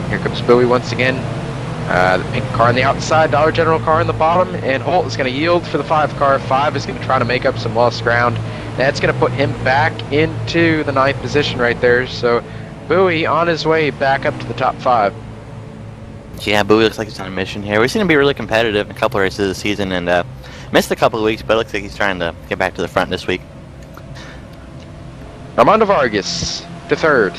Here comes Bowie once again. The pink car on the outside, Dollar General car on the bottom, and Holt is going to yield for the 5 car. 5 is going to try to make up some lost ground. That's going to put him back into the 9th position right there. So Bowie on his way back up to the top 5.
Yeah, Bowie looks like he's on a mission here. We've seen him be really competitive in a couple of races this season, and missed a couple of weeks, but it looks like he's trying to get back to the front this week.
Armando Vargas to 3rd.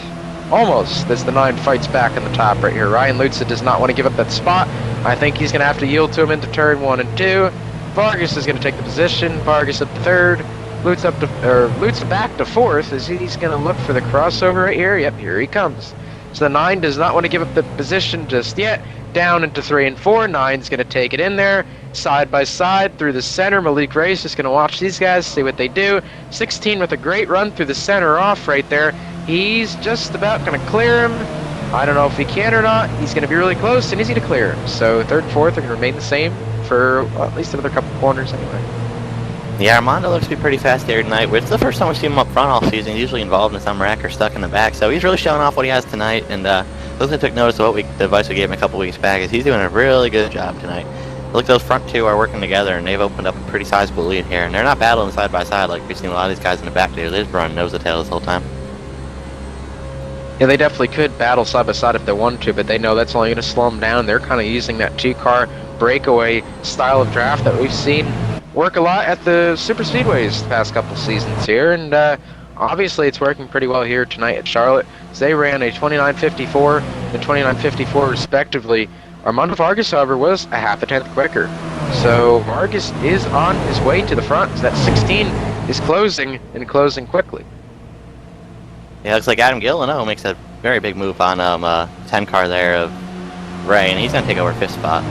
Almost, as the 9 fights back in the top right here. Ryan Lutza does not want to give up that spot. I think he's going to have to yield to him into turn 1 and 2. Vargas is going to take the position. Vargas up to 3rd. Lutza back to 4th, as he's going to look for the crossover right here. Yep, here he comes. So the 9 does not want to give up the position just yet. Down into 3 and 4. 9's going to take it in there. Side by side through the center. Malik Ray's just going to watch these guys, see what they do. 16 with a great run through the center off right there. He's just about going to clear him. I don't know if he can or not. He's going to be really close, and he's going to clear him. So 3rd and 4th are going to remain the same for at least another couple corners anyway.
Yeah, Armando looks to be pretty fast here tonight. It's the first time we've seen him up front all season. He's usually involved in some wreck or stuck in the back, so he's really showing off what he has tonight. And looks like I took notice of the advice we gave him a couple weeks back. Is he's doing a really good job tonight. Look, those front 2 are working together, and they've opened up a pretty sizable lead here. And they're not battling side by side like we've seen a lot of these guys in the back do. They're just running nose to tail this whole time.
Yeah, they definitely could battle side by side if they wanted to, but they know that's only going to slow them down. They're kind of using that 2-car breakaway style of draft that we've seen work a lot at the super speedways the past couple seasons here, and obviously it's working pretty well here tonight at Charlotte. So they ran a 29.54 and 29.54 respectively. Armando Vargas, however, was a half a tenth quicker. So Vargas is on his way to the front. So that 16 is closing, and closing quickly.
Yeah, looks like Adam Gillano makes a very big move on 10 car there of Ray, and he's going to take over 5th spot.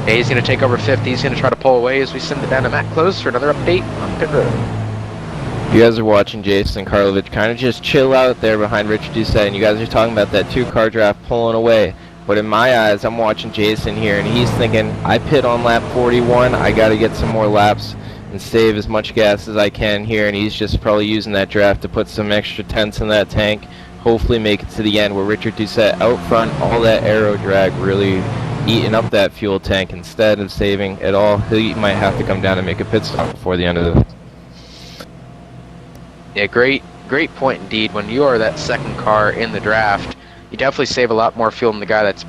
Yeah, he's going to take over 5th. He's going to try to pull away as we send it down to Matt Close for another update on pit road.
You guys are watching Jason Karlovich kind of just chill out there behind Richard Doucette, and you guys are talking about that 2-car draft pulling away. But in my eyes, I'm watching Jason here, and he's thinking, I pit on lap 41, I got to get some more laps and save as much gas as I can here, and he's just probably using that draft to put some extra tenths in that tank, hopefully make it to the end where Richard Doucette out front, all that aero drag really eating up that fuel tank. Instead of saving at all, he might have to come down and make a pit stop before the end of the...
Yeah, great point indeed. When you are that 2nd car in the draft, you definitely save a lot more fuel than the guy that's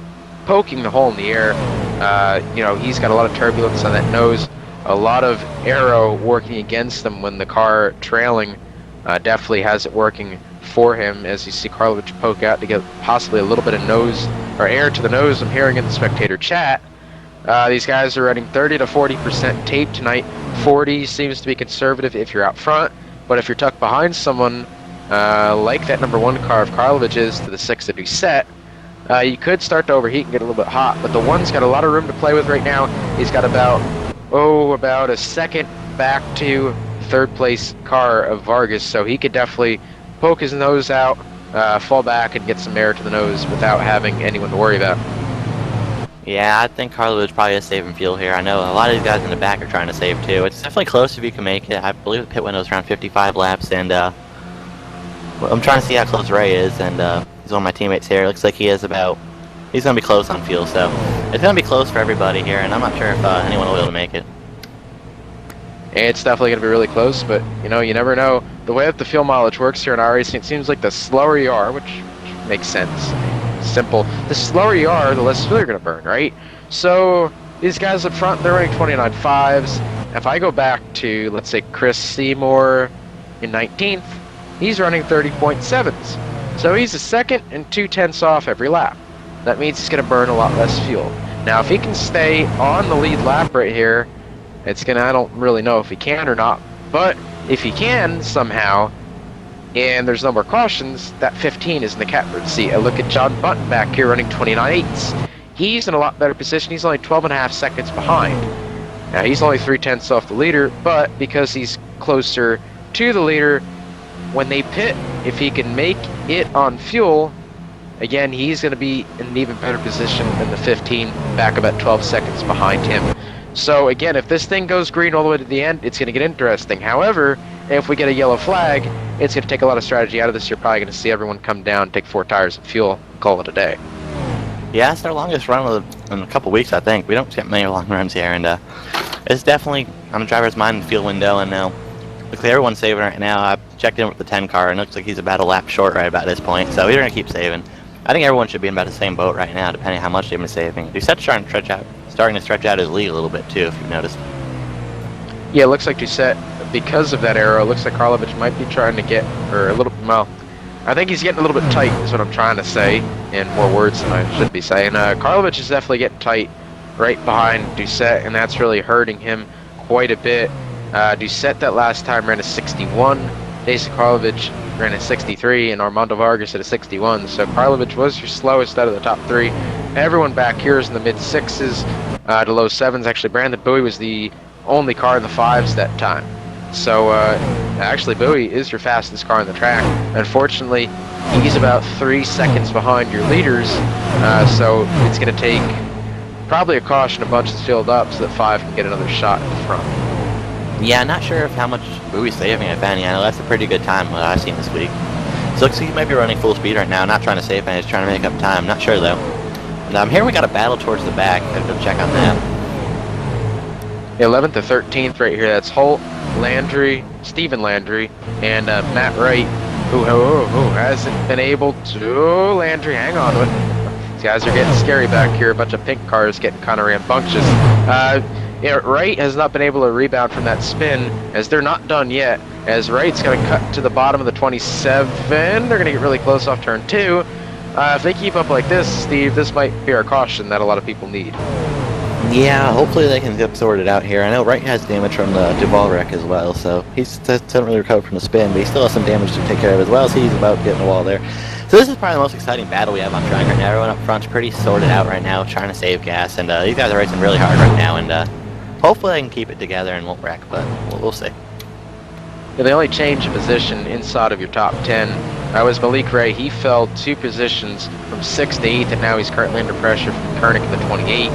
poking the hole in the air. He's got a lot of turbulence on that nose, a lot of aero working against him when the car trailing definitely has it working for him, as you see Karlovich poke out to get possibly a little bit of nose or air to the nose. I'm hearing in the spectator chat. These guys are running 30 to 40% tape tonight. 40 seems to be conservative if you're out front, but if you're tucked behind someone like that number 1 car of Karlovich is to the 6 of Doucette, you could start to overheat and get a little bit hot, but the 1's got a lot of room to play with right now. He's got about a second back to 3rd place car of Vargas, so he could definitely poke his nose out, fall back, and get some air to the nose without having anyone to worry about.
Yeah, I think Karlovich probably is saving fuel here. I know a lot of these guys in the back are trying to save too. It's definitely close if you can make it. I believe the pit window is around 55 laps, and I'm trying to see how close Ray is, and he's one of my teammates here. It looks like he's going to be close on fuel, so it's going to be close for everybody here, and I'm not sure if anyone will be able to make it.
It's definitely going to be really close, but you never know. The way that the fuel mileage works here in iRacing, it seems like the slower you are, which makes sense. Simple. The slower you are, the less fuel you're going to burn, right? So these guys up front, they're running 29.5s. If I go back to, let's say, Chris Seymour in 19th, he's running 30.7s. So he's a second and 2/10 off every lap. That means he's going to burn a lot less fuel. Now, if he can stay on the lead lap right here, I don't really know if he can or not, but if he can somehow, and there's no more cautions, that 15 is in the catbird seat. I look at John Button back here running 29.8s. He's in a lot better position. He's only 12.5 seconds behind. Now, he's only 3/10 off the leader, but because he's closer to the leader, when they pit, if he can make it on fuel, again, he's going to be in an even better position than the 15, back about 12 seconds behind him. So again, if this thing goes green all the way to the end, it's going to get interesting. However, if we get a yellow flag, it's going to take a lot of strategy out of this. You're probably going to see everyone come down, take 4 tires of fuel, and call it a day.
Yeah, it's our longest run in a couple weeks, I think. We don't get many long runs here, and it's definitely on the driver's mind in the fuel window, and now looks like everyone's saving right now. I checked in with the 10 car, and it looks like he's about a lap short right about this point, so we're going to keep saving. I think everyone should be in about the same boat right now, depending on how much they've been saving. Doucette's starting to stretch out his lead a little bit, too, if you've noticed.
Yeah, it looks like Doucette, because of that arrow, looks like Karlovich might be trying to get, or a little, well, I think he's getting a little bit tight, is what I'm trying to say, in more words than I should be saying. Karlovich is definitely getting tight right behind Doucette, and that's really hurting him quite a bit. Doucette that last time ran a 61, Jason Karlovich ran a 63, and Armando Vargas at a 61, so Karlovich was your slowest out of the top 3. Everyone back here is in the mid-6s to low 7s. Actually, Brandon Bowie was the only car in the 5s that time. So, actually, Bowie is your fastest car on the track. Unfortunately, he's about 3 seconds behind your leaders, so it's going to take probably a caution, a bunch is filled up, so that 5 can get another shot at the front.
Yeah, not sure how much Bowie's saving, if any. I know that's a pretty good time what I've seen this week. So it looks like he might be running full speed right now, not trying to save any, just trying to make up time. Not sure, though. And here we got a battle towards the back. Gotta go check on that.
11th to 13th right here, that's Holt, Landry, Stephen Landry, and Matt Wright, who hasn't been able to... Landry, hang on to it. These guys are getting scary back here. A bunch of pink cars getting kind of rambunctious. Wright has not been able to rebound from that spin, as they're not done yet, as Wright's going to cut to the bottom of the 27. They're going to get really close off turn 2. If they keep up like this, Steve, this might be our caution that a lot of people need.
Yeah, hopefully they can get sorted out here. I know Wright has damage from the Duval wreck as well, so he doesn't really recover from the spin, but he still has some damage to take care of as well, so he's about getting the wall there. So this is probably the most exciting battle we have on track right now. Everyone up front's pretty sorted out right now, trying to save gas, and these guys are racing really hard right now, and hopefully they can keep it together and won't wreck, but we'll see.
Yeah, they only change a position inside of your top 10. That was Malik Ray. He fell 2 positions from 6th to 8th, and now he's currently under pressure from Koenig at the 28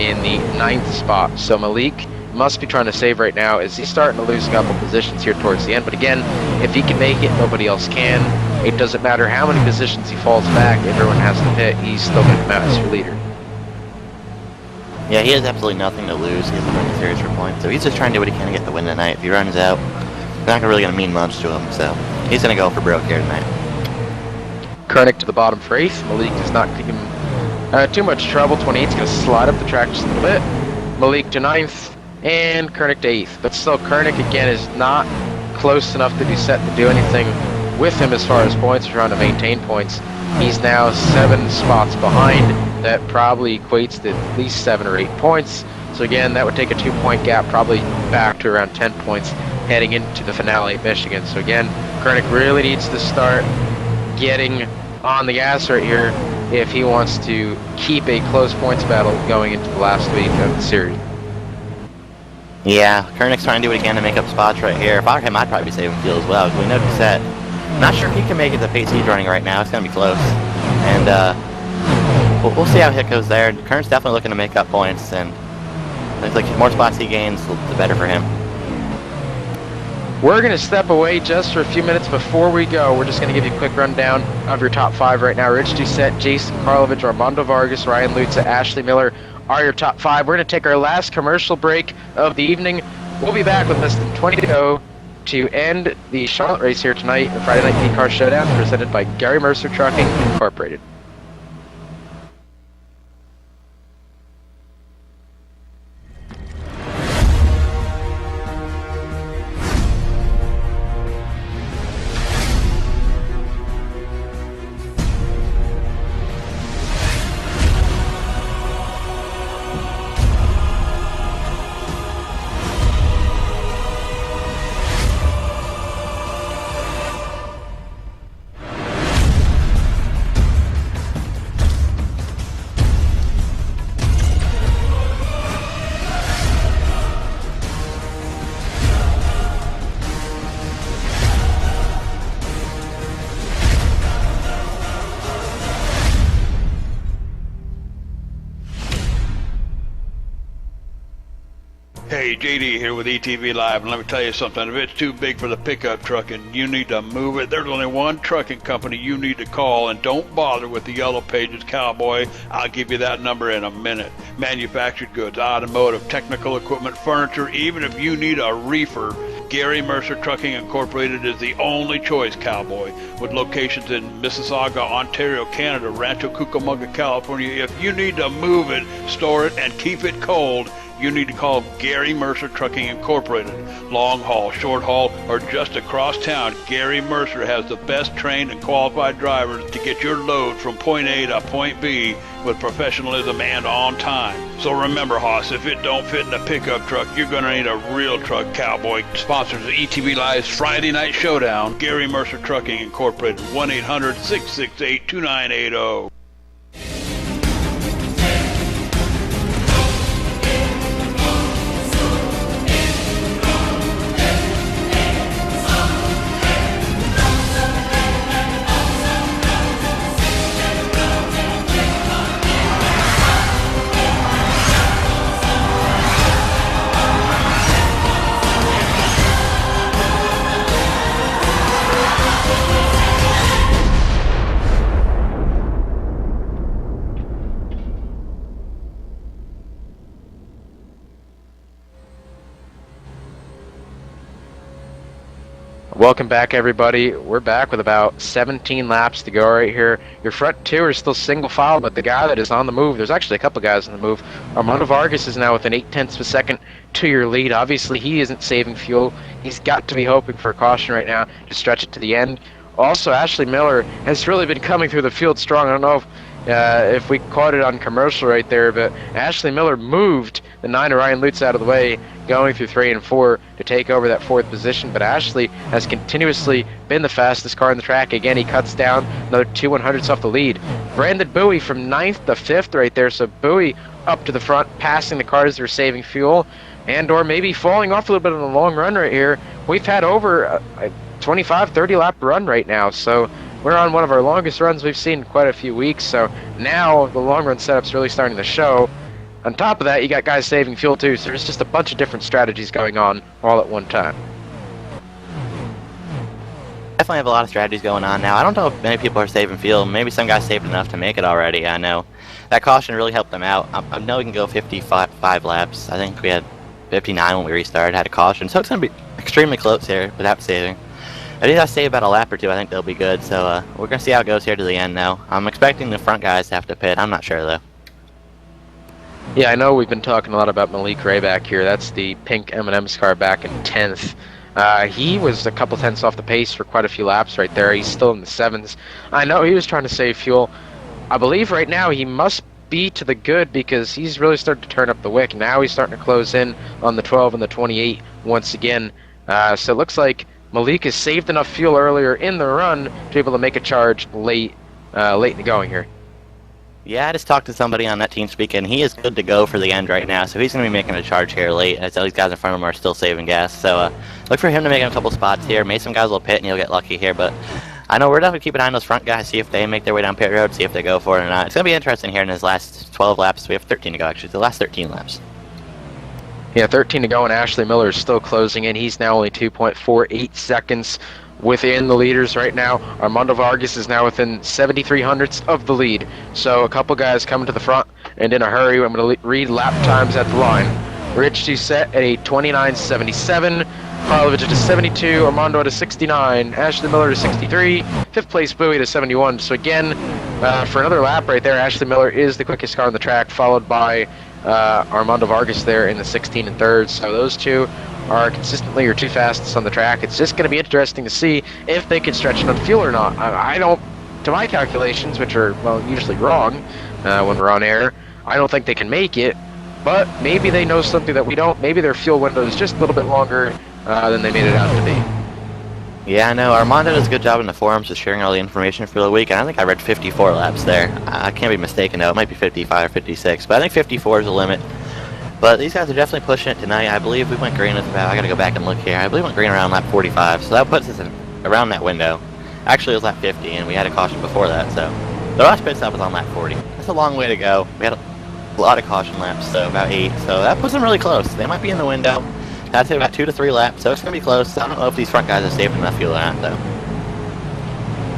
in the 9th spot. So Malik must be trying to save right now, as he's starting to lose a couple positions here towards the end. But again, if he can make it, nobody else can. It doesn't matter how many positions he falls back. If everyone has to pit, he's still going to come out as your leader.
Yeah, he has absolutely nothing to lose. He hasn't run the series for points, so he's just trying to do what he can to get the win tonight. If he runs out, it's not really going to mean much to him, so he's going to go for broke here tonight.
Koenig to the bottom for 8th. Malik does not give him too much trouble. 28's going to slide up the track just a little bit. Malik to 9th, and Koenig to 8th. But still, Koenig again is not close enough to Doucette to do anything with him as far as points, trying to maintain points. He's now 7 spots behind. That probably equates to at least 7 or 8 points. So again, that would take a 2-point gap, probably back to around 10 points heading into the finale at Michigan. So again, Koenig really needs to start getting on the gas right here if he wants to keep a close points battle going into the last week of the series.
Yeah, Koenig's trying to do it again to make up spots right here. If I were him, I'd probably be saving fuel as well, because we know Doucette. Not sure if he can make it the pace he's running right now. It's going to be close. And we'll see how it goes there. Koenig's definitely looking to make up points, and looks like the more spots he gains, the better for him.
We're going to step away just for a few minutes before we go. We're just going to give you a quick rundown of your top 5 right now. Rich Doucette, Jason Karlovich, Armando Vargas, Ryan Lutza, Ashley Miller are your top 5. We're going to take our last commercial break of the evening. We'll be back with less than 20 to go to end the Charlotte race here tonight, the Friday Night V-Car Showdown, presented by Gary Mercer Trucking Incorporated.
Hey, JD here with ETV Live, and let me tell you something. If it's too big for the pickup truck and you need to move it, there's only one trucking company you need to call, and don't bother with the Yellow Pages Cowboy. I'll give you that number in a minute. Manufactured goods, automotive, technical equipment, furniture, even if you need a reefer, Gary Mercer Trucking Incorporated is the only choice, Cowboy. With locations in Mississauga, Ontario, Canada, Rancho Cucamonga, California, if you need to move it, store it, and keep it cold, you need to call Gary Mercer Trucking Incorporated. Long haul, short haul, or just across town, Gary Mercer has the best trained and qualified drivers to get your load from point A to point B with professionalism and on time. So remember, Hoss, if it don't fit in a pickup truck, you're going to need a real truck, Cowboy. Sponsors of ETV Live's Friday Night Showdown, Gary Mercer Trucking Incorporated, 1-800-668-2980.
Welcome back, everybody. We're back with about 17 laps to go right here. Your front two are still single file, but the guy that is on the move, there's actually a couple guys on the move. Armando Vargas is now within 0.8 of a second to your lead. Obviously, he isn't saving fuel. He's got to be hoping for a caution right now to stretch it to the end. Also, Ashley Miller has really been coming through the field strong. I don't know if we caught it on commercial right there, but Ashley Miller moved the 9 of Ryan Lutz out of the way, going through 3 and 4 to take over that 4th position. But Ashley has continuously been the fastest car on the track. Again, he cuts down another 2 100ths off the lead. Brandon Bowie from 9th to 5th right there. So Bowie up to the front, passing the cars that are saving fuel, and or maybe falling off a little bit on the long run right here. We've had over a 25, 30 lap run right now. So we're on one of our longest runs we've seen in quite a few weeks. So now the long run setup's really starting to show. On top of that, you got guys saving fuel too, so there's just a bunch of different strategies going on all at one time.
Definitely have a lot of strategies going on now. I don't know if many people are saving fuel. Maybe some guys saved enough to make it already. I know that caution really helped them out. I know we can go 55 laps. I think we had 59 when we restarted, had a caution. So it's going to be extremely close here without saving. I think I save about a lap or two. I think they'll be good. So we're going to see how it goes here to the end now. I'm expecting the front guys to have to pit. I'm not sure though.
Yeah, I know we've been talking a lot about Malik Ray back here. That's the pink M&M's car back in 10th. He was a couple tenths off the pace for quite a few laps right there. He's still in the 7s. I know he was trying to save fuel. I believe right now he must be to the good because he's really starting to turn up the wick. Now he's starting to close in on the 12 and the 28 once again. So it looks like Malik has saved enough fuel earlier in the run to be able to make a charge late in the going here.
Yeah, I just talked to somebody on that TeamSpeak, and he is good to go for the end right now, so he's going to be making a charge here late, as all these guys in front of him are still saving gas. So look for him to make a couple spots here. Maybe some guys will pit, and you'll get lucky here, but I know we're definitely keeping an eye on those front guys, see if they make their way down pit road, see if they go for it or not. It's going to be interesting here in his last 12 laps. We have 13 to go, actually, the last 13 laps.
Yeah, 13 to go, and Ashley Miller is still closing in. He's now only 2.48 seconds within the leaders right now. Armando Vargas is now within 73 hundredths of the lead. So a couple guys coming to the front and in a hurry. I'm going to read lap times at the line. Rich Doucette at a 29.77. Karlovich at a 72. Armando at a 69. Ashley Miller to 63. Fifth place Bowie to 71. So again, for another lap right there, Ashley Miller is the quickest car on the track, followed by Armando Vargas there in the 16 and third. So those two are consistently your two fastest on the track. It's just going to be interesting to see if they can stretch enough fuel or not. I don't, to my calculations, which are, well, usually wrong when we're on air, I don't think they can make it, but maybe they know something that we don't. Maybe their fuel window is just a little bit longer than they made it out to be.
Yeah, I know. Armando does a good job in the forums of sharing all the information for the week, and I think I read 54 laps there. I can't be mistaken, though. It might be 55 or 56, but I think 54 is the limit. But these guys are definitely pushing it tonight. I believe we went green at about, I gotta go back and look here. I believe we went green around lap 45, so that puts us in, around that window. Actually, it was lap 50, and we had a caution before that, so the last pit stop was on lap 40. That's a long way to go. We had a lot of caution laps, so about 8, so that puts them really close. They might be in the window. I'd say about 2 to 3 laps, so it's gonna be close. I don't know if these front guys are saving enough fuel or not, though.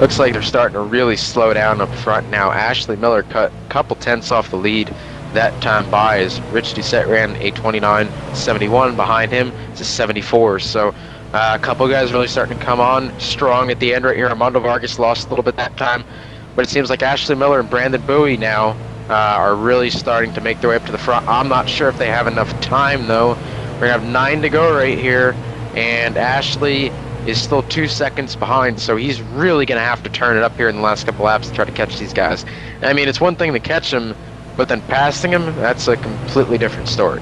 Looks like they're starting to really slow down up front now. Ashley Miller cut a couple tenths off the lead that time by, as Rich Doucette ran a 29.71. Behind him it's a 74. So a couple guys really starting to come on strong at the end right here. Armando Vargas lost a little bit that time, but it seems like Ashley Miller and Brandon Bowie now are really starting to make their way up to the front. I'm not sure if they have enough time, though. We're gonna have 9 to go right here, and Ashley is still 2 seconds behind, so he's really gonna have to turn it up here in the last couple laps to try to catch these guys. I mean, it's one thing to catch them, but then passing him, that's a completely different story.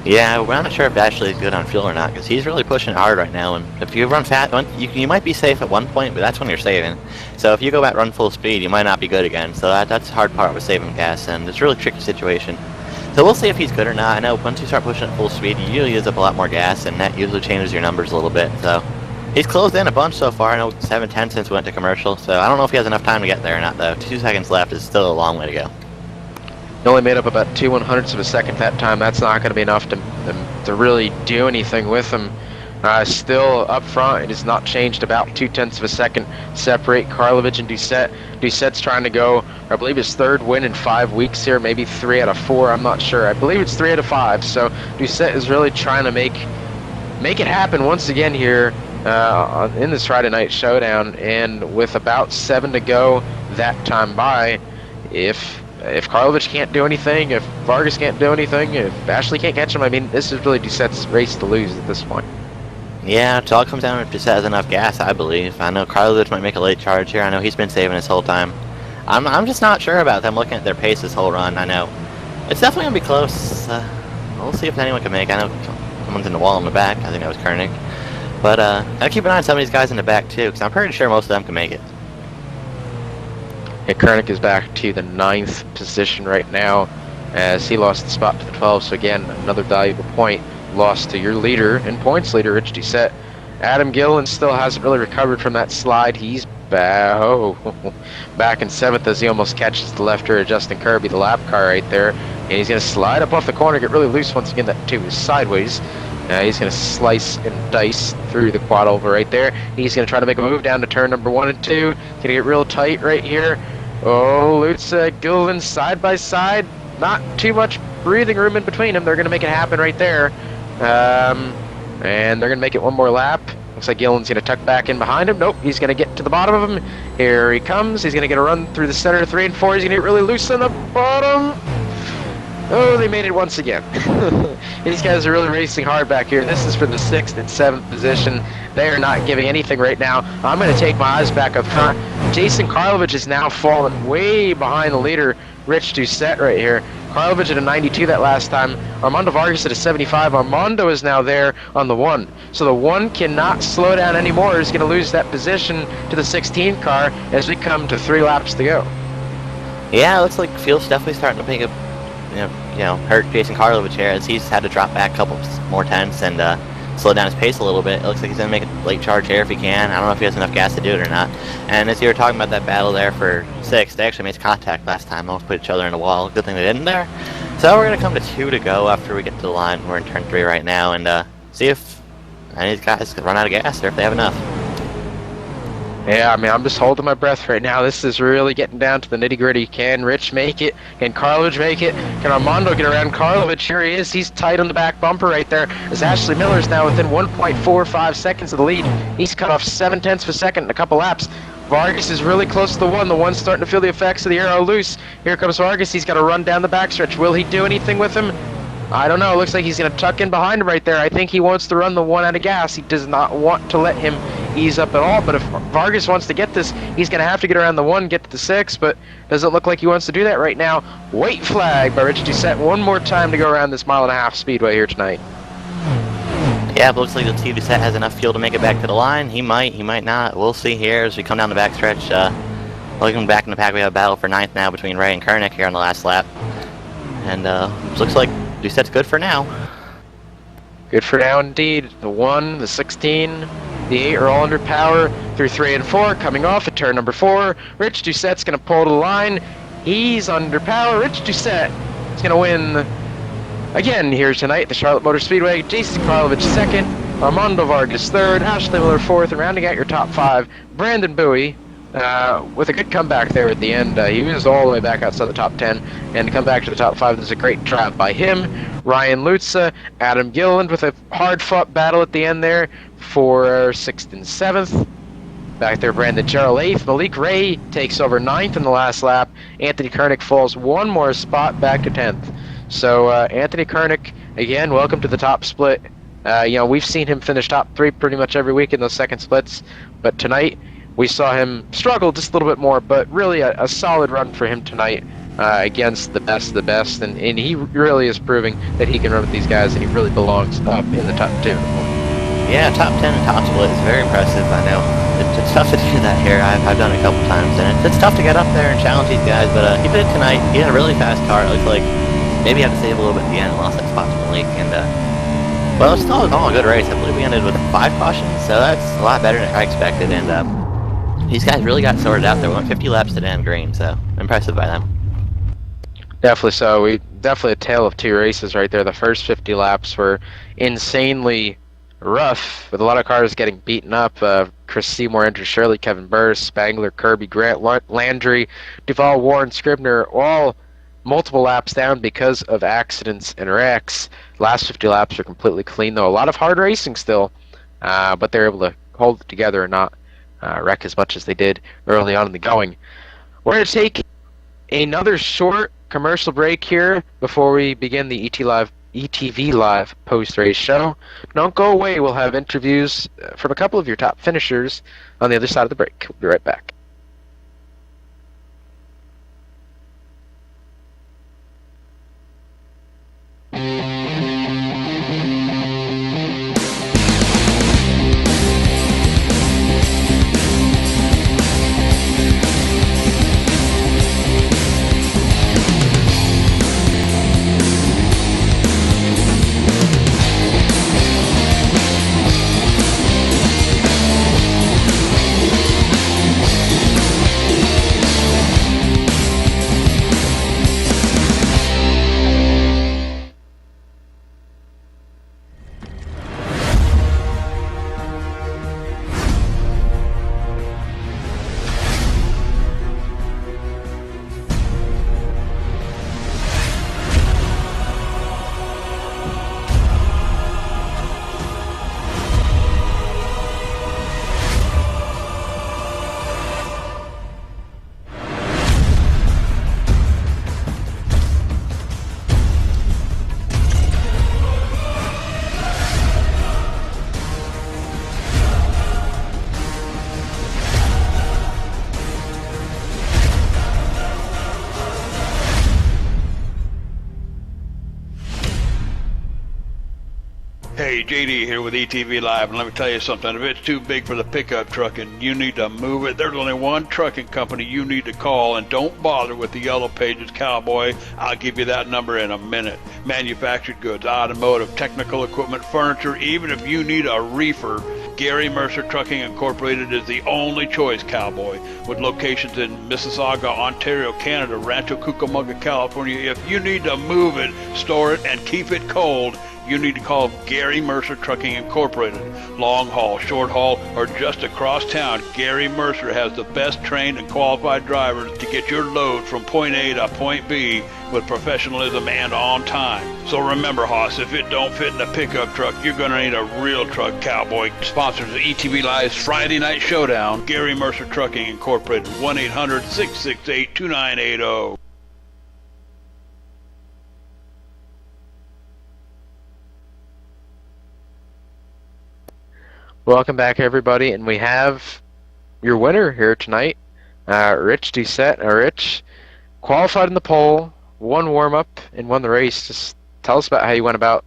Yeah, we're not sure if Ashley's good on fuel or not, because he's really pushing hard right now, and if you run fast, you might be safe at one point, but that's when you're saving. So if you go back run full speed, you might not be good again, so that's the hard part with saving gas, and it's a really tricky situation. So we'll see if he's good or not. I know once you start pushing at full speed, you usually use up a lot more gas, and that usually changes your numbers a little bit, so he's closed in a bunch so far. I know 7:10 since we went to commercial, so I don't know if he has enough time to get there or not, though. 2 seconds left is still a long way to go.
He only made up about 2/100ths of a second that time. That's not going to be enough to really do anything with him. Still up front, it has not changed. About 0.2 of a second separate Karlovich and Doucette. Doucette's trying to go, I believe, his third win in 5 weeks here, maybe 3 out of 4. I'm not sure. I believe it's 3 out of 5. So Doucette is really trying to make it happen once again here in this Friday night showdown. And with about 7 to go that time by, if Karlovich can't do anything, if Vargas can't do anything, if Ashley can't catch him, I mean, this is really Doucette's race to lose at this point.
Yeah, it all comes down to if Doucette has enough gas, I believe. I know Karlovich might make a late charge here. I know he's been saving his whole time. I'm just not sure about them looking at their pace this whole run. I know it's definitely going to be close. We'll see if anyone can make. I know someone's in the wall in the back. I think that was Koenig. But gotta keep an eye on some of these guys in the back, too, because I'm pretty sure most of them can make it.
Yeah, Koenig is back to the 9th position right now, as he lost the spot to the 12. So again, another valuable point lost to your leader and points leader, Rich Doucette. Adam Gillen still hasn't really recovered from that slide. He's back in 7th as he almost catches the left rear Justin Kirby, the lap car right there. And he's going to slide up off the corner, get really loose once again. That too is sideways. He's going to slice and dice through the quad over right there. He's going to try to make a move down to turn number 1 and 2. Going to get real tight right here. Oh, Lutz Gillen side by side. Not too much breathing room in between them. They're going to make it happen right there. And they're going to make it one more lap. Looks like Gillen's going to tuck back in behind him. Nope, he's going to get to the bottom of him. Here he comes. He's going to get a run through the center of 3 and 4. He's going to get really loose on the bottom. Oh, they made it once again. These guys are really racing hard back here. This is for the 6th and 7th position. They are not giving anything right now. I'm going to take my eyes back up. Jason Karlovich is now falling way behind the leader, Rich Doucette, right here. Karlovich at a 92 that last time. Armando Vargas at a 75. Armando is now there on the 1. So the 1 cannot slow down anymore. He's going to lose that position to the 16 car as we come to 3 laps to go.
Yeah, it looks like Field's definitely starting to pick up, hurt Jason Karlovich here as he's had to drop back a couple more tenths and slow down his pace a little bit. It looks like he's going to make a late charge here if he can. I don't know if he has enough gas to do it or not. And as you were talking about that battle there for 6th, they actually made contact last time. Almost put each other in the wall. Good thing they didn't there. So we're going to come to 2 to go after we get to the line. We're in turn 3 right now and see if any of these guys run out of gas or if they have enough.
Yeah, I mean, I'm just holding my breath right now. This is really getting down to the nitty-gritty. Can Rich make it? Can Karlovich make it? Can Armando get around Karlovich? Here he is. He's tight on the back bumper right there. As Ashley Miller's now within 1.45 seconds of the lead. He's cut off 7/10 of a second in a couple laps. Vargas is really close to the 1. The 1's starting to feel the effects of the aero loose. Here comes Vargas. He's got to run down the backstretch. Will he do anything with him? I don't know. It looks like he's going to tuck in behind him right there. I think he wants to run the 1 out of gas. He does not want to let him ease up at all. But if Vargas wants to get this, he's going to have to get around the 1, get to the 6. But doesn't look like he wants to do that right now. White flag by Rich Doucette. One more time to go around this 1.5-mile speedway here tonight.
Yeah, it looks like the TV set has enough fuel to make it back to the line. He might not. We'll see here as we come down the backstretch. Looking back in the pack, we have a battle for 9th now between Ray and Kernick here on the last lap. And looks like Doucette's good for now.
Good for now indeed. The 1, the 16, the 8 are all under power through 3 and 4. Coming off at turn number 4. Rich Doucette's going to pull to the line. He's under power. Rich Doucette is going to win again here tonight at the Charlotte Motor Speedway. Jason Karlovich 2nd. Armando Vargas 3rd. Ashley Miller 4th. And rounding out your top 5, Brandon Bowie. With a good comeback there at the end. He was all the way back outside the top 10, and to come back to the top 5, there's a great drive by him. Ryan Lutza, Adam Gilliland with a hard-fought battle at the end there for 6th and 7th. Back there, Brandon Jarrell 8th. Malik Ray takes over 9th in the last lap. Anthony Kernick falls one more spot back to 10th. So Anthony Kernick, again, welcome to the top split. We've seen him finish top 3 pretty much every week in those second splits, but tonight we saw him struggle just a little bit more, but really a solid run for him tonight against the best of the best, and he really is proving that he can run with these guys, and he really belongs up in the top 2.
Yeah, top 10 and top split is very impressive, I know. It's tough to do that here. I've done it a couple times, and it's tough to get up there and challenge these guys, but he did it tonight. He had a really fast car. It looked like maybe he had to save a little bit at the end and lost that spot to Malik, and well, it's still all a good race. I believe we ended with 5 cautions, so that's a lot better than I expected, and these guys really got sorted out there. We went 50 laps to damn green, so impressive by them.
Definitely so. Definitely a tale of 2 races right there. The first 50 laps were insanely rough, with a lot of cars getting beaten up. Chris Seymour, Andrew Shirley, Kevin Burrs, Spangler, Kirby, Grant, Landry, Duvall, Warren, Scribner, all multiple laps down because of accidents and wrecks. Last 50 laps are completely clean, though. A lot of hard racing still, but they're able to hold it together and not wreck as much as they did early on in the going. We're going to take another short commercial break here before we begin the ETV Live post-race show. Don't go away. We'll have interviews from a couple of your top finishers on the other side of the break. We'll be right back.
JD here with ETV Live, and let me tell you something. If it's too big for the pickup truck and you need to move it, there's only one trucking company you need to call, and don't bother with the Yellow Pages Cowboy. I'll give you that number in a minute. Manufactured goods, automotive, technical equipment, furniture, even if you need a reefer, Gary Mercer Trucking Incorporated is the only choice, Cowboy. With locations in Mississauga, Ontario, Canada, Rancho Cucamonga, California, if you need to move it, store it, and keep it cold, you need to call Gary Mercer Trucking Incorporated. Long haul, short haul, or just across town, Gary Mercer has the best trained and qualified drivers to get your load from point A to point B with professionalism and on time. So remember, Hoss, if it don't fit in a pickup truck, you're going to need a real truck, Cowboy. Sponsors of ETV Live's Friday Night Showdown, Gary Mercer Trucking Incorporated, 1-800-668-2980.
Welcome back, everybody, and we have your winner here tonight, Rich Doucette. Rich qualified in the pole, won warm-up, and won the race. Just tell us about how you went about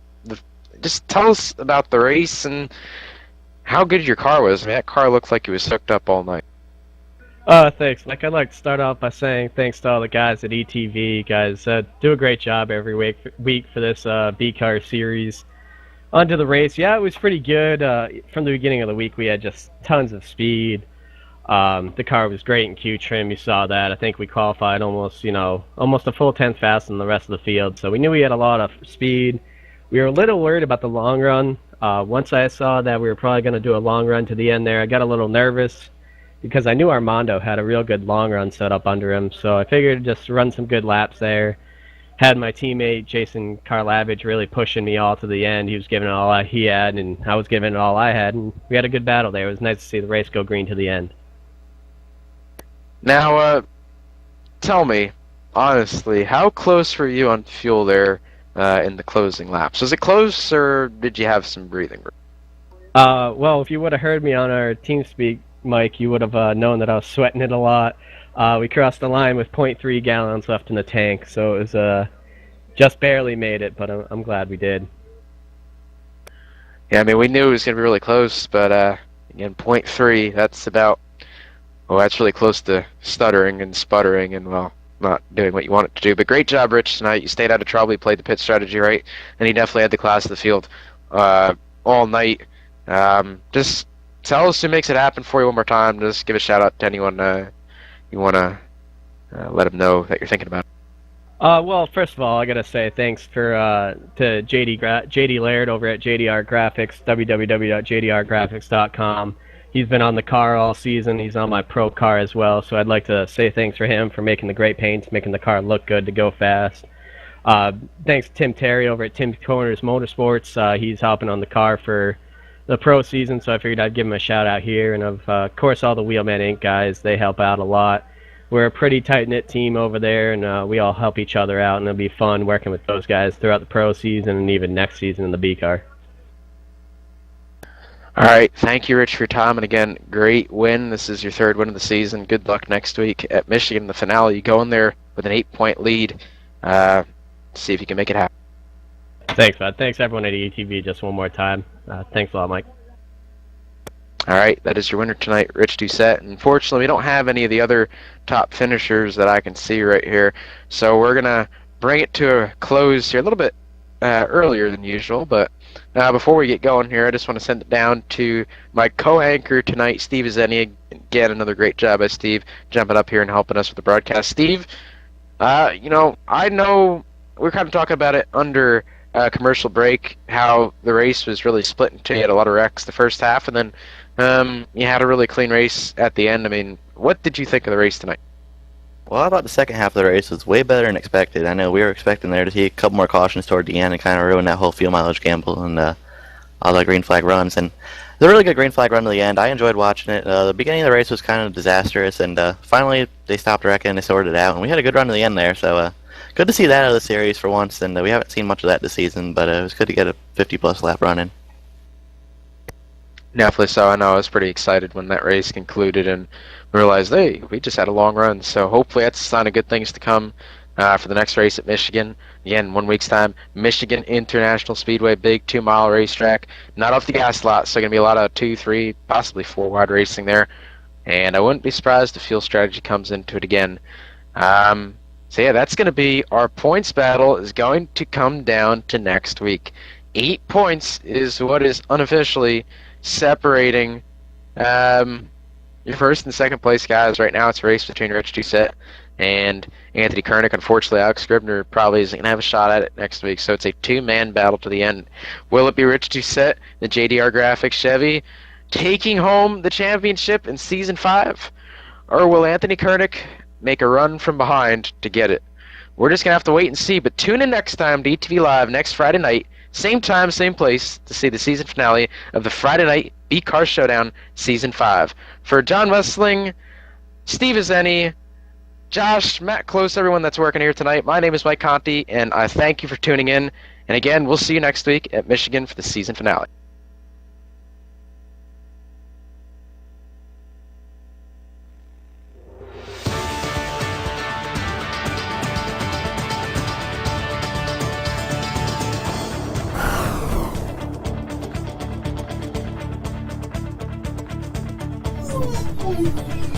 just tell us about the race and how good your car was. I mean, that car looked like it was hooked up all night.
Thanks. I'd like to start off by saying thanks to all the guys at ETV. Guys do a great job every week for this B-Car series. Onto the race, yeah, it was pretty good. From the beginning of the week, we had just tons of speed. The car was great in Q trim. You saw that. I think we qualified almost a full tenth faster than the rest of the field. So we knew we had a lot of speed. We were a little worried about the long run. Once I saw that we were probably going to do a long run to the end there, I got a little nervous because I knew Armando had a real good long run set up under him. So I figured just run some good laps there. Had my teammate Jason Karlavich really pushing me all to the end. He was giving it all he had, and I was giving it all I had, and we had a good battle there. It was nice to see the race go green to the end.
Now, tell me, honestly, how close were you on fuel there in the closing laps? Was it close, or did you have some breathing room?
Well, if you would have heard me on our TeamSpeak, Mike, you would have known that I was sweating it a lot. We crossed the line with 0.3 gallons left in the tank, so it was just barely made it, but I'm glad we did.
Yeah, I mean, we knew it was going to be really close, but again, 0.3, that's that's really close to stuttering and sputtering and, well, not doing what you want it to do. But great job, Rich, tonight. You stayed out of trouble, you played the pit strategy right, and he definitely had the class of the field all night. Just tell us who makes it happen for you one more time. Just give a shout-out to anyone you want to let them know that you're thinking about it.
Well, first of all, I gotta say thanks to JD Laird over at JDR Graphics, www.jdrgraphics.com. He's been on the car all season. He's on my pro car as well, so I'd like to say thanks for him for making the great paints, making the car look good to go fast. Thanks to Tim Terry over at Tim Corners Motorsports. He's helping on the car for the pro season, so I figured I'd give him a shout out here. And of course, all the Wheelman Inc. guys, they help out a lot. We're a pretty tight-knit team over there, and we all help each other out, and it'll be fun working with those guys throughout the pro season and even next season in the B car.
All right, thank you, Rich, for your time, and again, great win. This is your third win of the season. Good luck next week at Michigan, the finale. You go in there with an 8-point lead. See if you can make it happen.
Thanks, man. Thanks, everyone at ETV, just one more time. Thanks a lot, Mike.
All right, that is your winner tonight, Rich Doucette. Unfortunately, we don't have any of the other top finishers that I can see right here, so we're going to bring it to a close here a little bit earlier than usual. But before we get going here, I just want to send it down to my co-anchor tonight, Steve Azenia. Again, another great job by Steve jumping up here and helping us with the broadcast. Steve, I know we're kind of talking about it under commercial break, how the race was really split in two. You had a lot of wrecks the first half, and then you had a really clean race at the end. I mean, what did you think of the race tonight?
Well, I thought the second half of the race was way better than expected. I know we were expecting there to see a couple more cautions toward the end and kind of ruin that whole fuel mileage gamble and all the green flag runs. And it was a really good green flag run to the end. I enjoyed watching it. The beginning of the race was kind of disastrous, and finally they stopped wrecking and they sorted it out. And we had a good run to the end there, so good to see that out of the series for once. And we haven't seen much of that this season, but it was good to get a 50-plus lap run in.
Definitely so. I know I was pretty excited when that race concluded and realized, hey, we just had a long run. So hopefully that's a sign of good things to come for the next race at Michigan. Again, 1 week's time. Michigan International Speedway, big 2-mile racetrack. Not off the gas lot, so going to be a lot of 2, 3, possibly 4 wide racing there. And I wouldn't be surprised if fuel strategy comes into it again. So yeah, that's going to be our points battle is going to come down to next week. 8 points is what is unofficially separating your first and second place guys. Right now it's a race between Rich Doucette and Anthony Kernick. Unfortunately, Alex Scribner probably isn't going to have a shot at it next week, so it's a 2-man battle to the end. Will it be Rich Doucette, the JDR Graphics Chevy, taking home the championship in Season 5? Or will Anthony Kernick make a run from behind to get it? We're just going to have to wait and see, but tune in next time to ETV Live next Friday night, same time, same place, to see the season finale of the Friday Night B-Car Showdown Season 5. For John Wessling, Steve Azeni, Josh, Matt Close, everyone that's working here tonight, my name is Mike Conti, and I thank you for tuning in. And again, we'll see you next week at Michigan for the season finale.
Thank you.